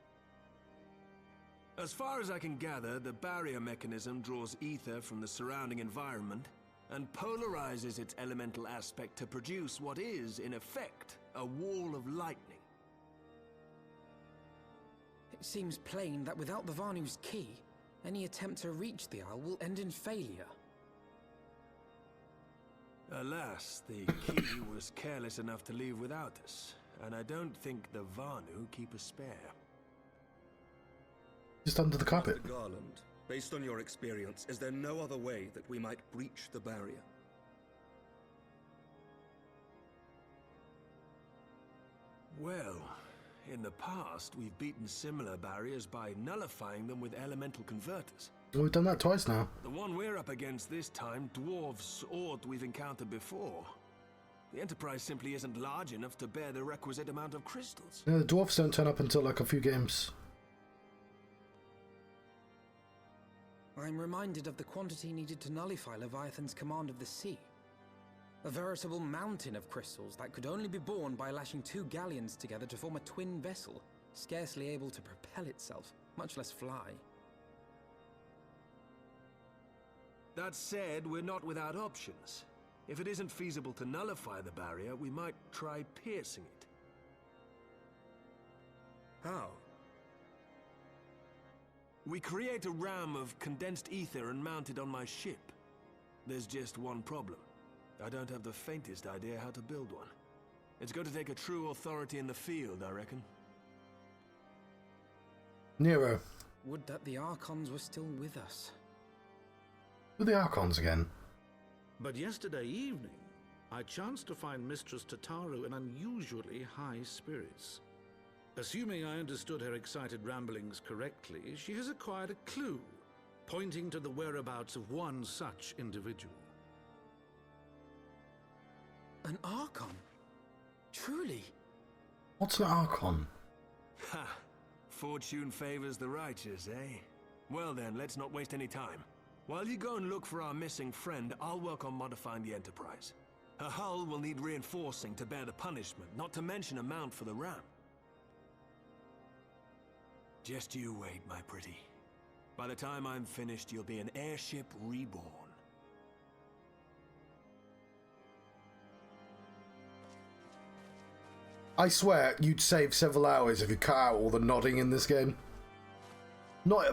As far as I can gather, the barrier mechanism draws ether from the surrounding environment and polarizes its elemental aspect to produce what is, in effect, a wall of lightning. It seems plain that without the Vanu's key, any attempt to reach the Isle will end in failure. Alas, the key was careless enough to leave without us, and I don't think the Vanu keep a spare. Just under the carpet. Master Garland, based on your experience, is there no other way that we might breach the barrier? Well, in the past, we've beaten similar barriers by nullifying them with elemental converters. Well, we've done that twice now. The one we're up against this time dwarfs all we've encountered before. The Enterprise simply isn't large enough to bear the requisite amount of crystals. Yeah, the dwarfs don't turn up until like a few games. I'm reminded of the quantity needed to nullify Leviathan's command of the sea. A veritable mountain of crystals that could only be borne by lashing two galleons together to form a twin vessel, scarcely able to propel itself, much less fly. That said, we're not without options. If it isn't feasible to nullify the barrier, we might try piercing it. How? We create a ram of condensed ether and mount it on my ship. There's just one problem. I don't have the faintest idea how to build one. It's going to take a true authority in the field, I reckon. Nero. Would that the Archons were still with us. Who are the Archons again? But yesterday evening, I chanced to find Mistress Tataru in unusually high spirits. Assuming I understood her excited ramblings correctly, she has acquired a clue, pointing to the whereabouts of one such individual. An Archon? Truly? What's an Archon? Ha! Fortune favors the righteous, eh? Well then, let's not waste any time. While you go and look for our missing friend, I'll work on modifying the Enterprise. Her hull will need reinforcing to bear the punishment, not to mention a mount for the ram. Just you wait, my pretty. By the time I'm finished, you'll be an airship reborn. I swear you'd save several hours if you cut out all the nodding in this game. Not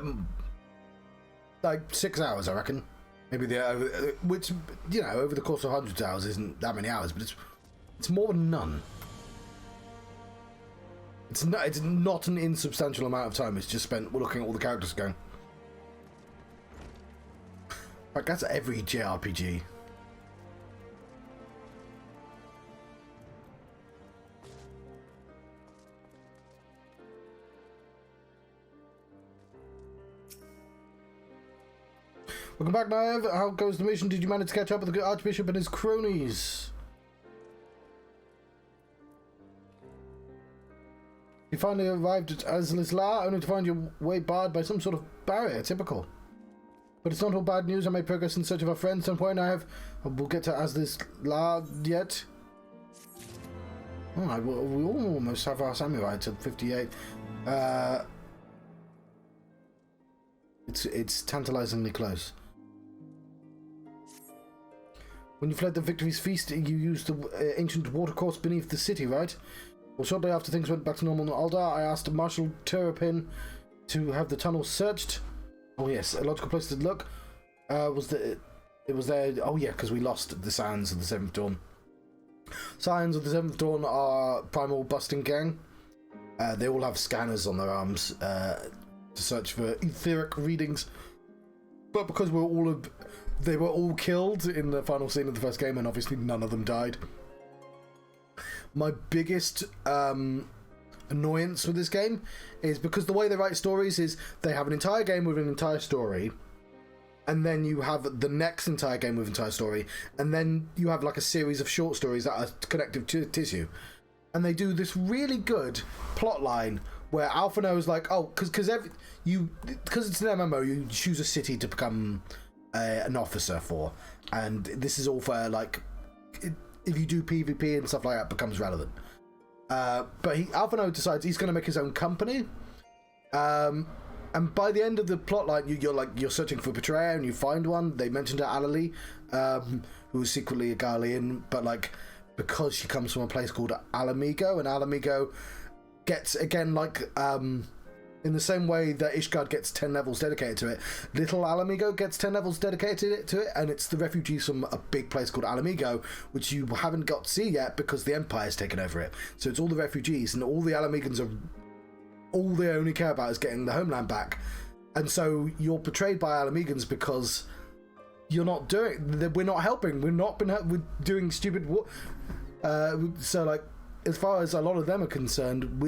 like 6 hours, I reckon. Maybe which, you know, over the course of hundreds of hours isn't that many hours, but it's more than none. It's not an insubstantial amount of time. It's just spent looking at all the characters going. Like, that's every JRPG. Welcome back, Naive. How goes the mission? Did you manage to catch up with the Archbishop and his cronies? You finally arrived at Azlisla, only to find your way barred by some sort of barrier. Typical. But it's not all bad news. I made progress in search of our friends. At some point, we'll get to Azlisla yet. Oh, we almost have our samurai to 58. It's tantalizingly close. When you fled the Victory's Feast, you used the ancient watercourse beneath the city, right? Well, shortly after things went back to normal in Aldar, I asked Marshal Terrapin to have the tunnel searched. Oh yes, a logical place to look was that it was there. Oh yeah, because we lost the Scions of the Seventh Dawn. Scions of the Seventh Dawn are primal busting gang. They all have scanners on their arms to search for etheric readings. But because they were all killed in the final scene of the first game, and obviously none of them died. My biggest annoyance with this game is because the way they write stories is they have an entire game with an entire story, and then you have the next entire game with an entire story, and then you have like a series of short stories that are connective tissue. And they do this really good plot line where Alpha knows, like, oh, because it's an MMO, you choose a city to become an officer for, and this is all for, like, if you do PvP and stuff like that, becomes relevant. But Alphano decides he's going to make his own company, and by the end of the plotline, you're searching for a betrayer, and you find one. They mentioned Alali, who is secretly a Garlean, but like because she comes from a place called Alamigo, and Alamigo gets, again, like in the same way that Ishgard gets 10 levels dedicated to it, Little Alamigo gets 10 levels dedicated to it, and it's the refugees from a big place called Alamigo, which you haven't got to see yet because the Empire's taken over it. So it's all the refugees, and all the Alamigans are, all they only care about is getting the homeland back. And so you're portrayed by Alamigans because we're not helping. We're doing stupid. So like, as far as a lot of them are concerned,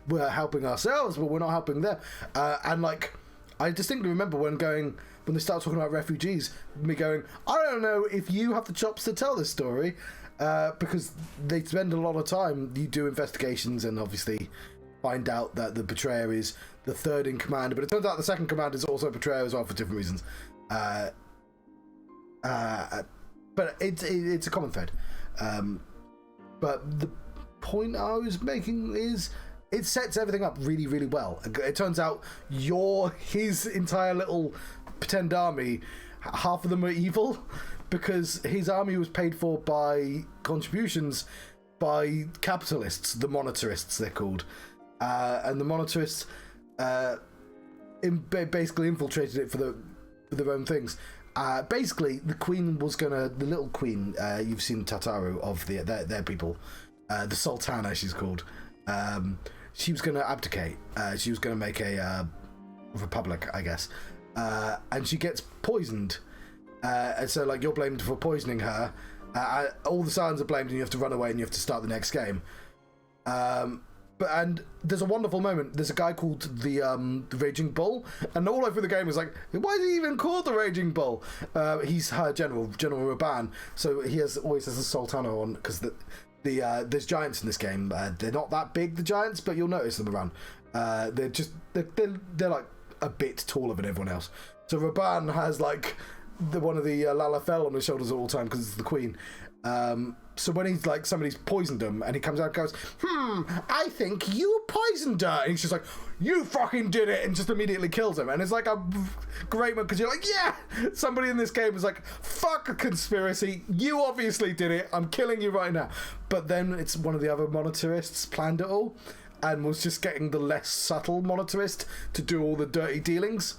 we're helping ourselves, but we're not helping them. And like, I distinctly remember when they start talking about refugees, me going, I don't know if you have the chops to tell this story, because they spend a lot of time. You do investigations and obviously find out that the betrayer is the third in command, but it turns out the second command is also a betrayer as well for different reasons. But it's a common thread. But the point I was making is it sets everything up really, really well. It turns out his entire little pretend army, half of them are evil because his army was paid for by contributions by capitalists, the monetarists they're called, and the monetarists basically infiltrated it for their own things. Basically, the queen was the little queen, you've seen Tataru of their people, the Sultana she's called, she was going to abdicate. She was going to make a republic, I guess, and she gets poisoned, and so like you're blamed for poisoning her. All the Scions are blamed, and you have to run away and you have to start the next game. And there's a wonderful moment. There's a guy called the Raging Bull, and all over the game is like, why is he even called the Raging Bull? He's her General Raban, so he always has a Sultana on, because there's giants in this game. They're not that big, the giants, but you'll notice them around. They're like a bit taller than everyone else. So Raban has like one of the Lalafell on his shoulders all the time because it's the queen. So when he's like, somebody's poisoned him, and he comes out and goes, I think you poisoned her. And he's just like, you fucking did it, and just immediately kills him. And it's like a great moment, because you're like, yeah! Somebody in this game is like, fuck a conspiracy, you obviously did it, I'm killing you right now. But then it's one of the other monetarists planned it all, and was just getting the less subtle monetarist to do all the dirty dealings.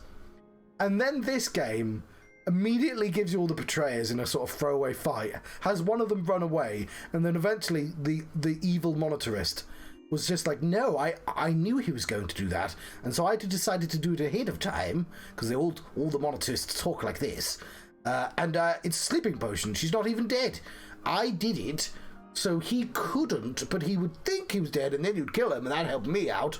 And then this game immediately gives you all the betrayers in a sort of throwaway fight, has one of them run away, and then eventually the evil monetarist was just like, no, I knew he was going to do that, and so I decided to do it ahead of time, because all the monetarists talk like this, and it's a sleeping potion, she's not even dead. I did it, so he couldn't, but he would think he was dead, and then you'd kill him, and that helped me out.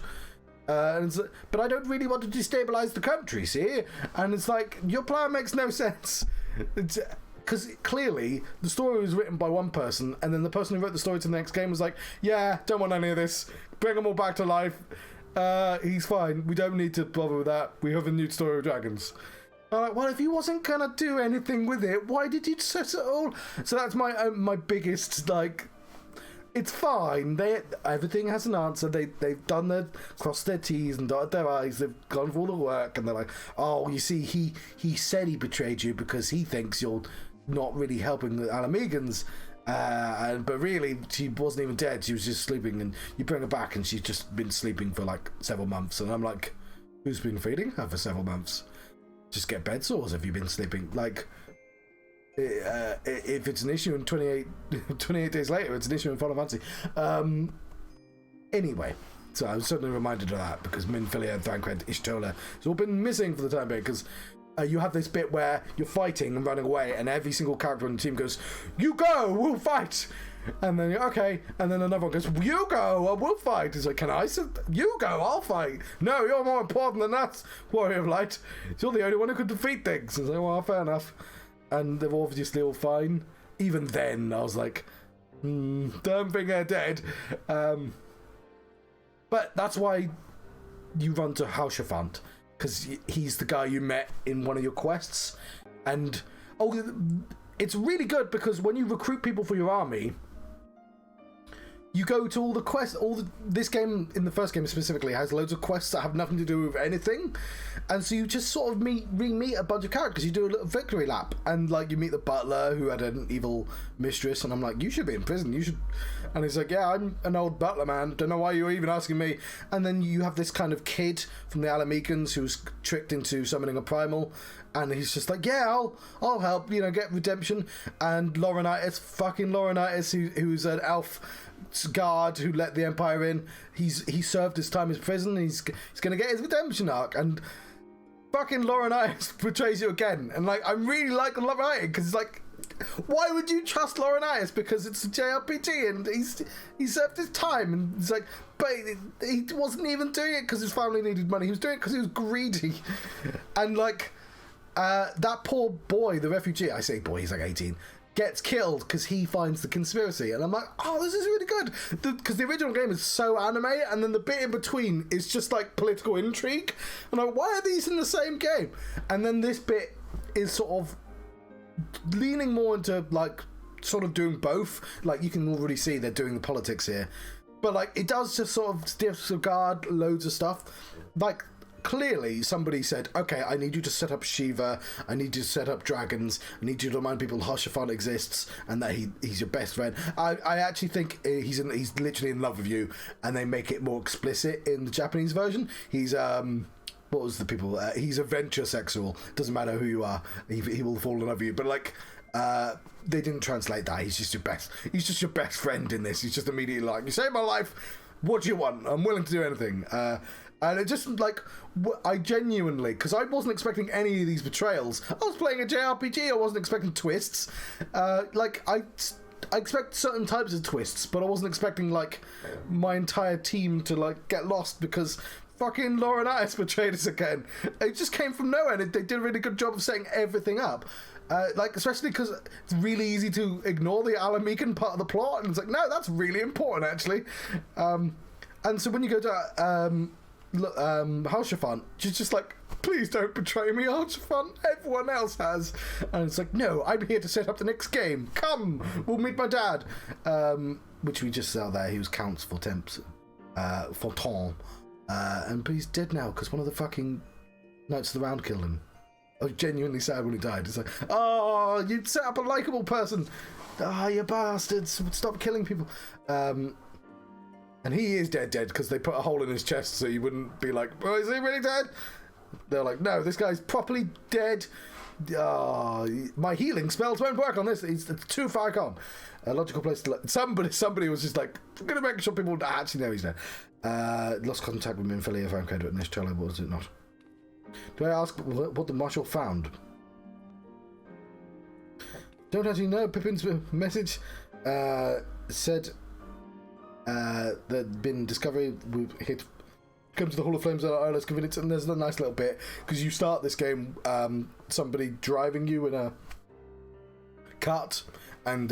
But I don't really want to destabilize the country, see? And it's like, your plan makes no sense. Because clearly, the story was written by one person, and then the person who wrote the story to the next game was like, yeah, don't want any of this. Bring them all back to life. He's fine. We don't need to bother with that. We have a new story of dragons. I'm like, well, if he wasn't going to do anything with it, why did you set it all? So that's my biggest, like... It's fine. Everything has an answer. They've done crossed their T's and dotted their I's. They've gone through all the work, and they're like, oh, you see, he said he betrayed you because he thinks you're not really helping the Alamegans, but really she wasn't even dead. She was just sleeping, and you bring her back, and she's just been sleeping for like several months. And I'm like, who's been feeding her for several months? Just get bed sores if you've been sleeping. Like, if it's an issue in 28 days later, it's an issue in Final Fantasy. Anyway, so I was certainly reminded of that, because Minfilia, Thancred, Ishtola has all been missing for the time being, because you have this bit where you're fighting and running away, and every single character on the team goes, you go, we'll fight. And then, okay, and then another one goes, you go, we'll fight. It's like, can I? You go, I'll fight. No, you're more important than us, Warrior of Light. You're the only one who could defeat things. It's like, well, fair enough. And they're obviously all fine. Even then, I was like, don't think they're dead. But that's why you run to Hausherfant, because he's the guy you met in one of your quests. And, it's really good, because when you recruit people for your army, you go to all the quests, this game, in the first game specifically, has loads of quests that have nothing to do with anything, and so you just sort of re-meet a bunch of characters. You do a little victory lap, and like you meet the butler who had an evil mistress, and I'm like, you should be in prison, you should, and he's like, yeah, I'm an old butler, man, don't know why you're even asking me. And then you have this kind of kid from the Alamegans who's tricked into summoning a primal, and he's just like, yeah, I'll help, get redemption. And fucking Laurinaitis, who's an elf guard who let the Empire in, he served his time in prison, he's gonna get his redemption arc, and fucking Laurinaitis betrays you again. And like, I'm really liking Laurinaitis, because it's like, why would you trust Laurinaitis? Because it's a JRPG, and he served his time, and it's like, but he wasn't even doing it because his family needed money, he was doing it because he was greedy. And like, that poor boy, the refugee, I say boy, he's like 18, gets killed because he finds the conspiracy, and I'm like, oh, this is really good, because the original game is so anime, and then the bit in between is just like political intrigue, and I'm like, why are these in the same game? And then this bit is sort of leaning more into like sort of doing both. Like, you can already see they're doing the politics here, but like it does just sort of disregard loads of stuff. Like, clearly somebody said, okay, I need you to set up Shiva, I need you to set up dragons, I need you to remind people Hausherfant exists and that he's your best friend. I actually think he's literally in love with you, and they make it more explicit in the Japanese version. He's what was the people? He's adventure sexual. Doesn't matter who you are, he will fall in love with you. But like, they didn't translate that. He's just your best friend in this. He's just immediately like, you saved my life. What do you want? I'm willing to do anything. And it just, like, I genuinely, because I wasn't expecting any of these betrayals. I was playing a JRPG, I wasn't expecting twists. Like, I expect certain types of twists, but I wasn't expecting, like, my entire team to, like, get lost because fucking Laurinaitis betrayed us again. It just came from nowhere, and they did a really good job of setting everything up. Like, especially because it's really easy to ignore the Alamecan part of the plot, and it's like, no, that's really important, actually. And so when you go to Hausherfant, just like, please don't betray me, Archfront. Everyone else has. And it's like, no, I'm here to set up the next game. Come, we'll meet my dad. Which we just saw there. He was Count's Fortemps. Forton. But he's dead now because one of the fucking Knights of the Round killed him. I was genuinely sad when he died. It's like, oh, you'd set up a likeable person. Ah, you bastards. Stop killing people. And he is dead because they put a hole in his chest so you wouldn't be like, oh, is he really dead? They're like, no, this guy's properly dead. My healing spells won't work on this. It's too far gone. A logical place to let somebody was just like, I'm going to make sure people actually know he's dead. Lost contact with Minfilia if I'm credited in this trailer, but was it not? Do I ask what the Marshal found? Don't actually know. Pippin's message said there'd been discovery. We've hit. Come to the Hall of Flames at our earliest convenience, and there's a nice little bit because you start this game, somebody driving you in a cart, and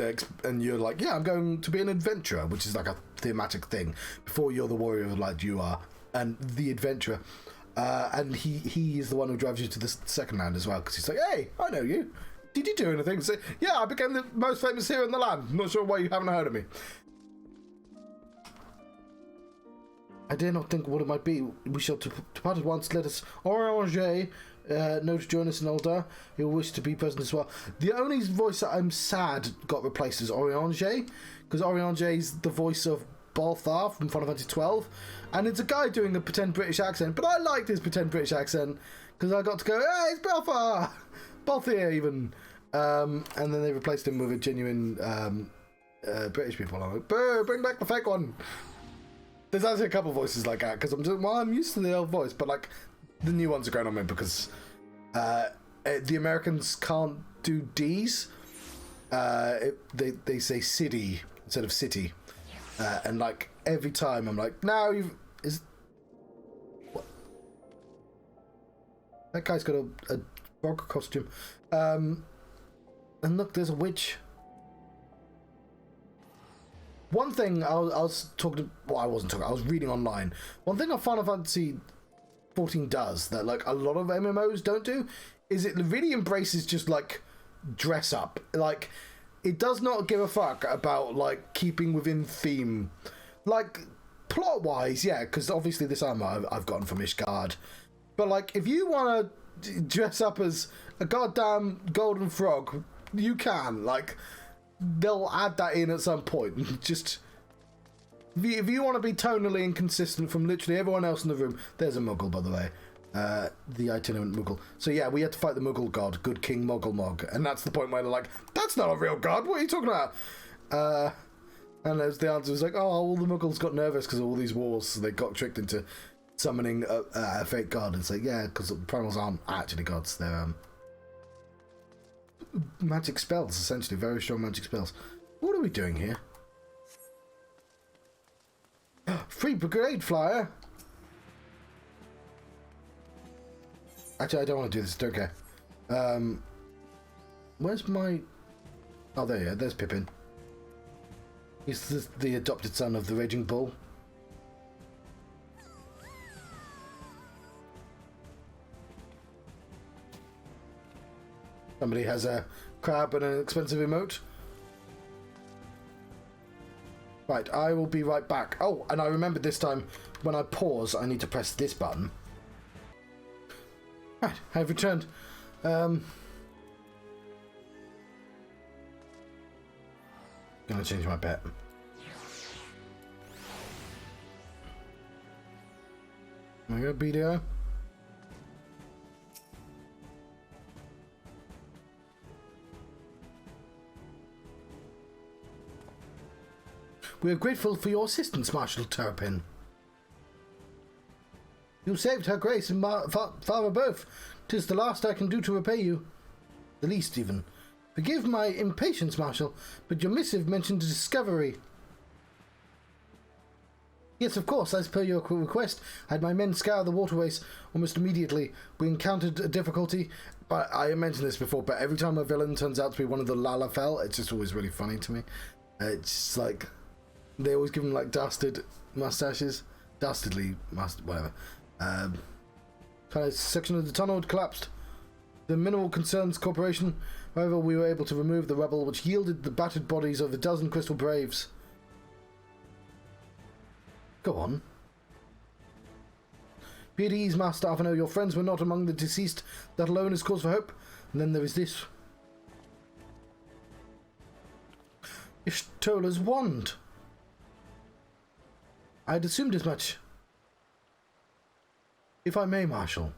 you're like, yeah, I'm going to be an adventurer, which is like a thematic thing. Before you're the warrior of light, you are, and the adventurer, and he is the one who drives you to the second land as well because he's like, hey, I know you. Did you do anything? So, yeah, I became the most famous hero in the land. I'm not sure why you haven't heard of me. I dare not think what it might be. We shall depart at once. Let us Oranger know to join us in Ul'dah. He'll wish to be present as well. The only voice that I'm sad got replaced is Oranger, because Oranger is the voice of Balthar from Final Fantasy XII, and it's a guy doing a pretend British accent, but I liked his pretend British accent, because I got to go, hey, it's Balthar! Balthir, even. And then they replaced him with a genuine British people. I'm like, boo, bring back the fake one. There's actually a couple voices like that because I'm used to the old voice, but like the new ones are going on me because the Americans can't do D's. They say city instead of city, and like every time I'm like, now what? That guy's got a frog costume, and look, there's a witch. One thing I was talking, well, I wasn't talking, I was reading online. One thing that Final Fantasy 14 does that like a lot of MMOs don't do is it really embraces just like dress up. Like it does not give a fuck about like keeping within theme. Like plot wise, yeah, because obviously this armor I've gotten from Ishgard. But like if you want to dress up as a goddamn golden frog, you can. Like they'll add that in at some point. Just if you want to be tonally inconsistent from literally everyone else in the room. There's a Muggle, by the way, the itinerant Muggle. So yeah, we had to fight the Muggle god, Good King Muggle Mog, and that's the point where they're like, "That's not a real god. What are you talking about?" And there's the answer was like, "Oh, all the Muggles got nervous because of all these wars, so they got tricked into summoning a fake god." And it's like, yeah, because the primals aren't actually gods; they're magic spells, essentially, very strong magic spells. What are we doing here? Free brigade flyer. Actually, I don't want to do this. Don't care. Where's my? Oh, there you are. There's Pippin. He's the adopted son of the Raging Bull. Somebody has a crab and an expensive emote. Right, I will be right back. Oh, and I remembered this time, when I pause, I need to press this button. Right, I've returned. Gonna change my pet. There we go, BDO. We are grateful for your assistance, Marshal Terrapin. You saved Her Grace and Father both. 'Tis the last I can do to repay you. The least, even. Forgive my impatience, Marshal, but your missive mentioned a discovery. Yes, of course, as per your request, I had my men scour the waterways almost immediately. We encountered a difficulty, but I mentioned this before, but every time a villain turns out to be one of the Lalafell, it's just always really funny to me. It's just like, they always give them like dastard mustaches. Dastardly must whatever. A section of the tunnel had collapsed. The Mineral Concerns Corporation, however, we were able to remove the rubble, which yielded the battered bodies of a dozen crystal braves. Go on. Be at ease, Master Avano. Your friends were not among the deceased. That alone is cause for hope. And then there is this. Ishtola's wand. I had assumed as much. If I may, Marshal.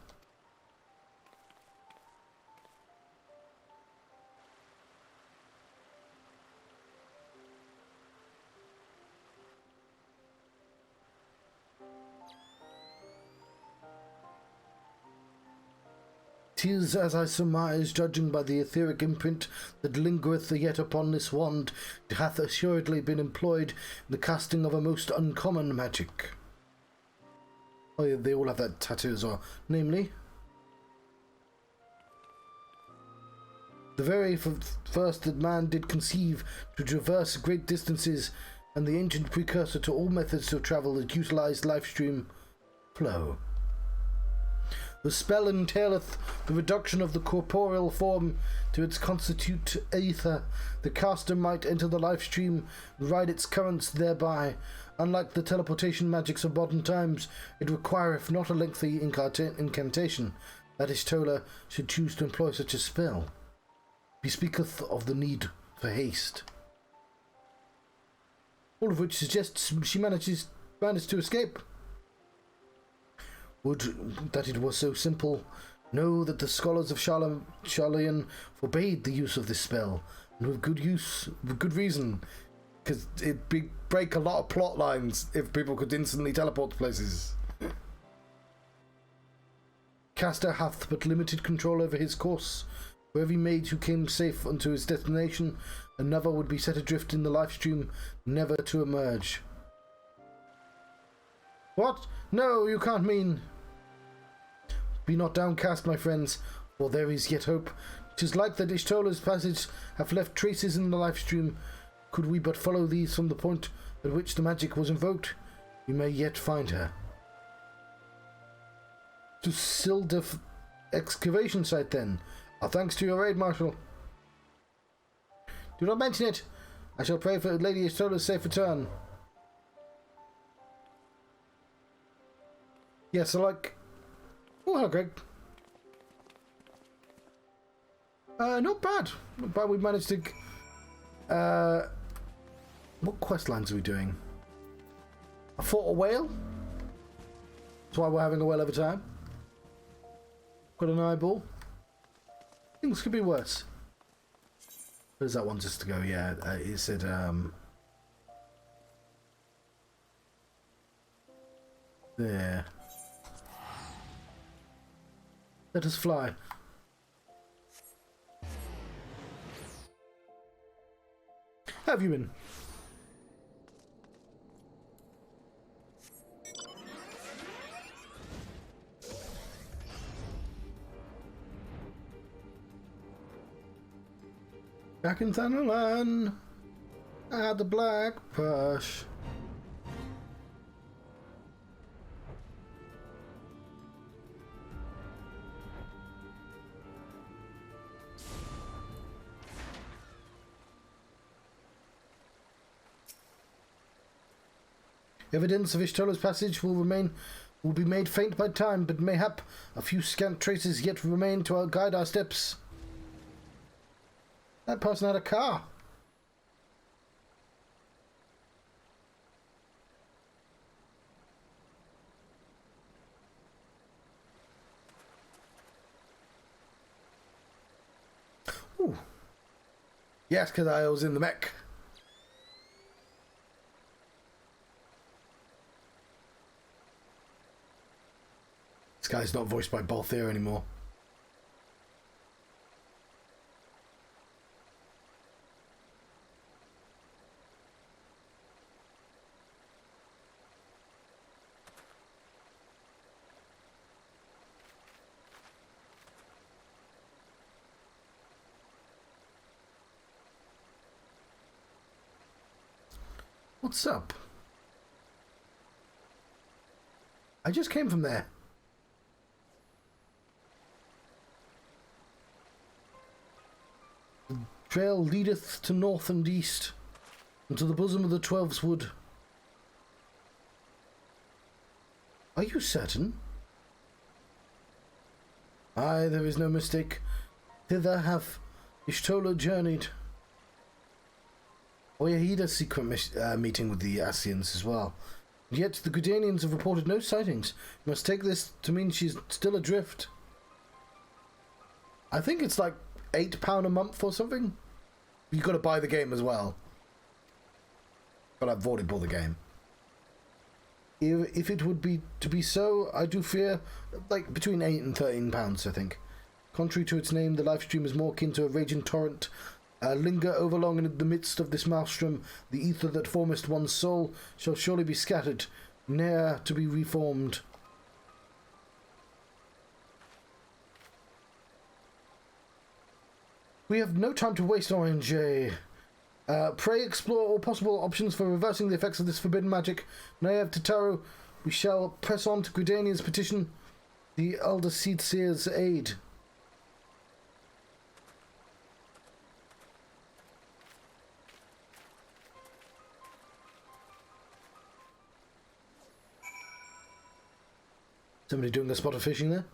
"'Tis as I surmise, judging by the etheric imprint that lingereth yet upon this wand, it hath assuredly been employed in the casting of a most uncommon magic." Oh, yeah, they all have that tattoo as well. Namely, the very first that man did conceive to traverse great distances, and the ancient precursor to all methods of travel that utilized lifestream flow. The spell entaileth the reduction of the corporeal form to its constitute aether. The caster might enter the life stream and ride its currents thereby. Unlike the teleportation magics of modern times, it requireth not a lengthy incantation that Ishtola should choose to employ such a spell. Bespeaketh of the need for haste. All of which suggests she managed to escape. Would that it were so simple. Know that the scholars of Sharlayan forbade the use of this spell, and with good reason, because it'd break a lot of plot lines if people could instantly teleport to places. Caster hath but limited control over his course. For every mage who came safe unto his destination, another would be set adrift in the life stream, never to emerge. What? No, you can't mean... Be not downcast, my friends, for there is yet hope. 'Tis like that Ishtola's passage hath left traces in the life stream. Could we but follow these from the point at which the magic was invoked, we may yet find her. To Sildef excavation site, then. Our thanks to your aid, Marshal. Do not mention it. I shall pray for Lady Ishtola's safe return. Yeah, so like... Oh, hello, Greg. Not bad. Not bad. We managed to... what quest lines are we doing? I fought a whale. That's why we're having a whale every time. Got an eyeball. Things could be worse. Where's that one just to go? Yeah, it said... There. Let us fly. How have you been? Back in Thanalan at the Black Push. Evidence of Ishtola's passage will be made faint by time, but mayhap a few scant traces yet remain to guide our steps. That person had a car. Ooh. Yes, because I was in the mech. This guy's not voiced by Balthier anymore. What's up? I just came from there. Trail leadeth to north and east, and to the bosom of the Twelveswood. Are you certain? Aye, there is no mistake. Thither have Y'shtola journeyed. Oyahida secret meeting with the Ascians as well. Yet the Gudanians have reported no sightings. You must take this to mean she's still adrift. I think it's like £8 a month or something. You got to buy the game as well. But I've already bought the game. If it would be to be so, I do fear like between £8 and £13, I think. Contrary to its name, the live stream is more akin to a raging torrent. Linger overlong in the midst of this maelstrom, the ether that formest one's soul shall surely be scattered, ne'er to be reformed. We have no time to waste, ONJ. Pray explore all possible options for reversing the effects of this forbidden magic. Naev Tataru, we shall press on to Gridania's petition, the Elder Seed Seer's aid. Somebody doing a spot of fishing there?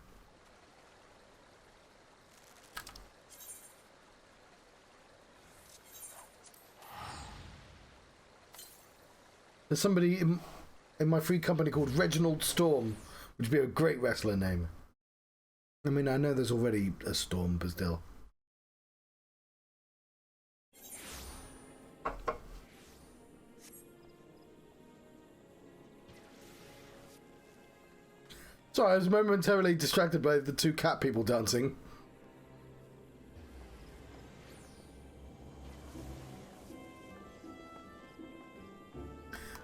There's somebody in my free company called Reginald Storm, which would be a great wrestler name. I mean, I know there's already a Storm, but still. Sorry, I was momentarily distracted by the two cat people dancing.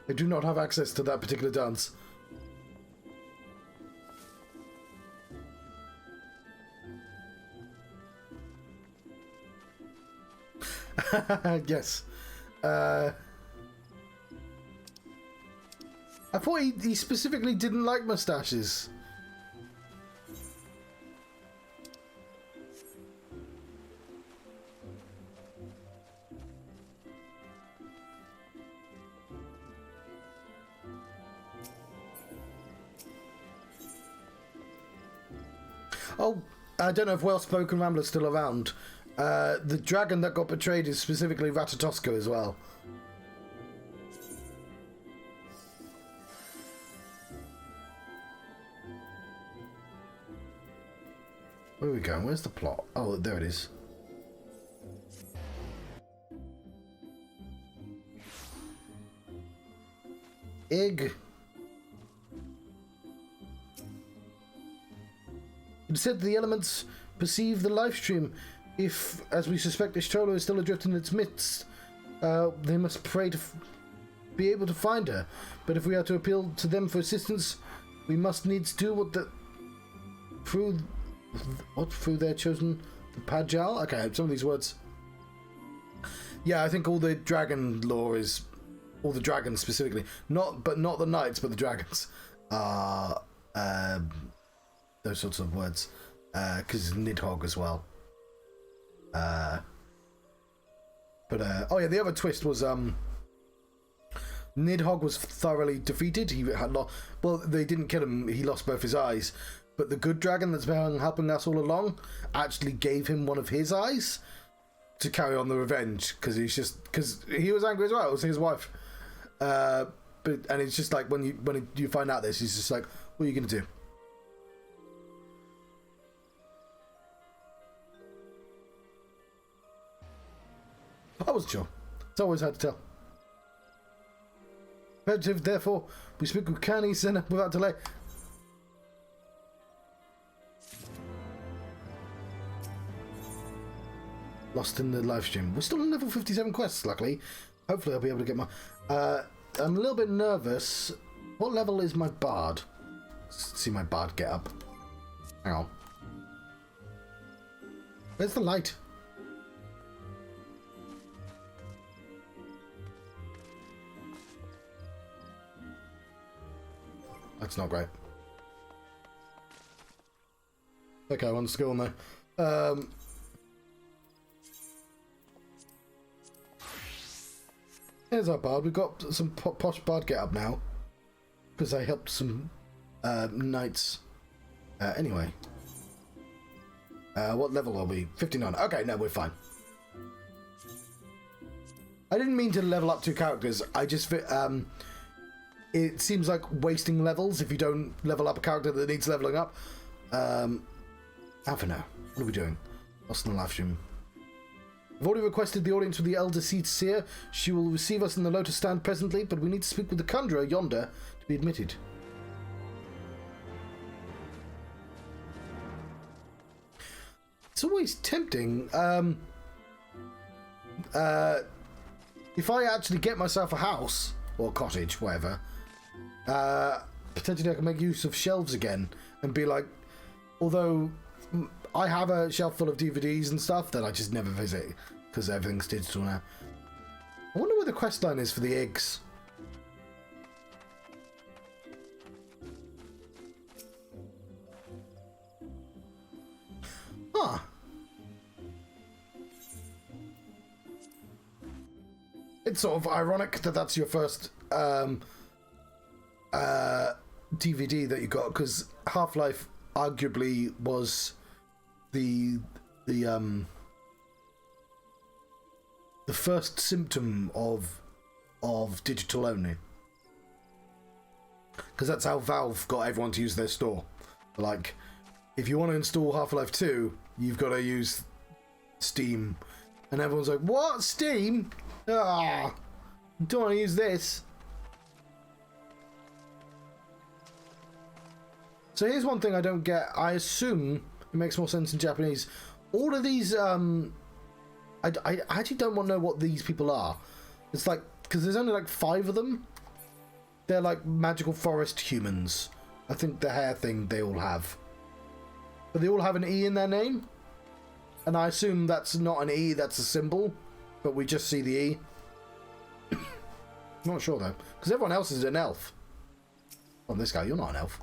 I do not have access to that particular dance. Yes. I thought he specifically didn't like mustaches. Oh, I don't know if Well-Spoken Rambler's still around. The dragon that got betrayed is specifically Ratatoska as well. Where are we going? Where's the plot? Oh, there it is. Egg. It said the elements perceive the live stream. If, as we suspect, Y'shtola is still adrift in its midst, they must pray to be able to find her. But if we are to appeal to them for assistance, we must needs do what through their chosen Pajal. Okay, some of these words. Yeah, I think all the dragon lore is all the dragons specifically, not the knights, but the dragons are those sorts of words. Because Nidhogg as well. Oh yeah, the other twist was Nidhogg was thoroughly defeated. He had lost. Well, they didn't kill him. He lost both his eyes. But the good dragon that's been helping us all along actually gave him one of his eyes to carry on the revenge, because he was angry as well. It was his wife. And it's just like when you find out this, he's just like, what are you gonna do? I wasn't sure. It's always hard to tell. Imperative, therefore, we speak with Kani Senna without delay. Lost in the live stream. We're still on level 57 quests, luckily. Hopefully I'll be able to get my... I'm a little bit nervous. What level is my bard? Let's see my bard get up. Hang on. Where's the light? That's not great. Okay, I want to go on there. Here's our bard. We've got some posh bard get up now. Because I helped some knights. Anyway. What level are we? 59. Okay, no, we're fine. I didn't mean to level up 2 characters. I just... it seems like wasting levels if you don't level up a character that needs leveling up. For now. What are we doing? Lost in the live stream. I've already requested the audience with the Elder Seed Seer. She will receive us in the Lotus Stand presently, but we need to speak with the Conjurer yonder to be admitted. It's always tempting. If I actually get myself a house, or cottage, whatever, potentially I can make use of shelves again and be like, although I have a shelf full of DVDs and stuff that I just never visit because everything's digital now. I wonder where the quest line is for the eggs. Huh. It's sort of ironic that that's your first DVD that you got, because Half-Life arguably was the first symptom of digital only, because that's how Valve got everyone to use their store. Like, if you want to install Half-Life 2, you've got to use Steam, and everyone's like, what, Steam? Ah, don't want to use this. So here's one thing I don't get. I assume it makes more sense in Japanese. All of these, I actually don't want to know what these people are. It's like, because there's only like 5 of them. They're like magical forest humans. I think the hair thing they all have. But they all have an E in their name. And I assume that's not an E, that's a symbol. But we just see the E. Not sure though. Because everyone else is an elf. Well, this guy, you're not an elf.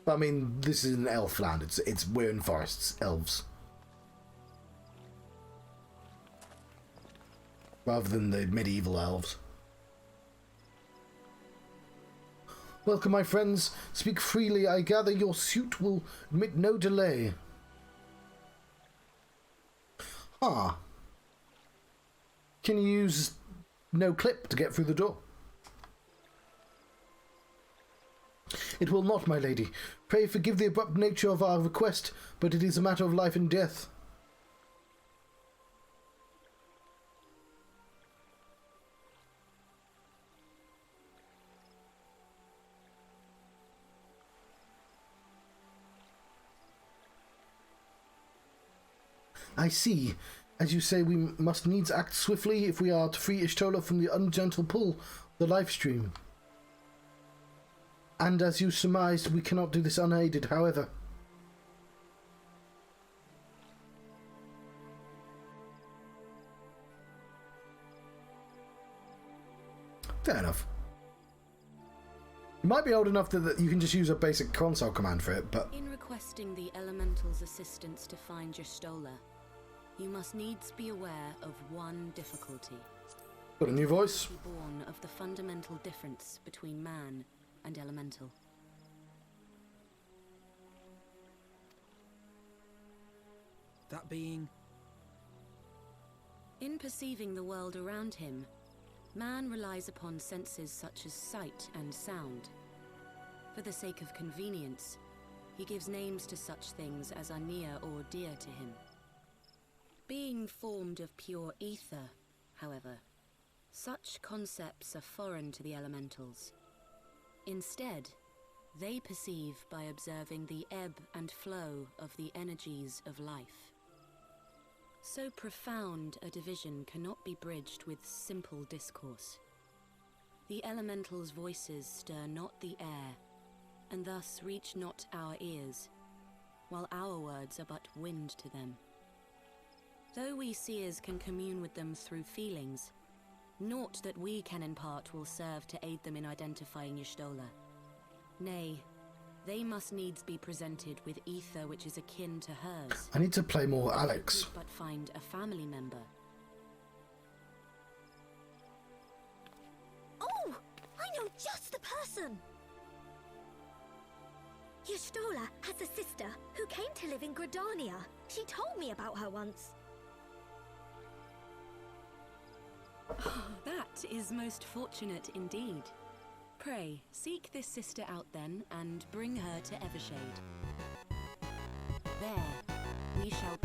But I mean, this is an elf land. We're in forests, elves. Rather than the medieval elves. Welcome, my friends. Speak freely. I gather your suit will admit no delay. Ah. Can you use no clip to get through the door? It will not, my lady. Pray forgive the abrupt nature of our request, but it is a matter of life and death. I see. As you say, we must needs act swiftly if we are to free Y'shtola from the ungentle pull of the life stream. And as you surmised, we cannot do this unaided, however. Fair enough. You might be old enough that you can just use a basic console command for it, but... In requesting the Elemental's assistance to find Y'shtola, you must needs be aware of one difficulty. Got a new voice? Born of the fundamental difference between man and elemental. That being? In perceiving the world around him, man relies upon senses such as sight and sound. For the sake of convenience, he gives names to such things as are near or dear to him. Being formed of pure ether, however, such concepts are foreign to the elementals. Instead, they perceive by observing the ebb and flow of the energies of life. So profound a division cannot be bridged with simple discourse. The elementals' voices stir not the air, and thus reach not our ears, while our words are but wind to them. Though we seers can commune with them through feelings, naught that we can impart will serve to aid them in identifying Y'shtola. Nay, they must needs be presented with ether which is akin to hers. I need to play more Alex. But find a family member. Just the person! Y'shtola has a sister who came to live in Gridania. She told me about her once. That is most fortunate indeed. Pray, seek this sister out then, and bring her to Evershade. There, we shall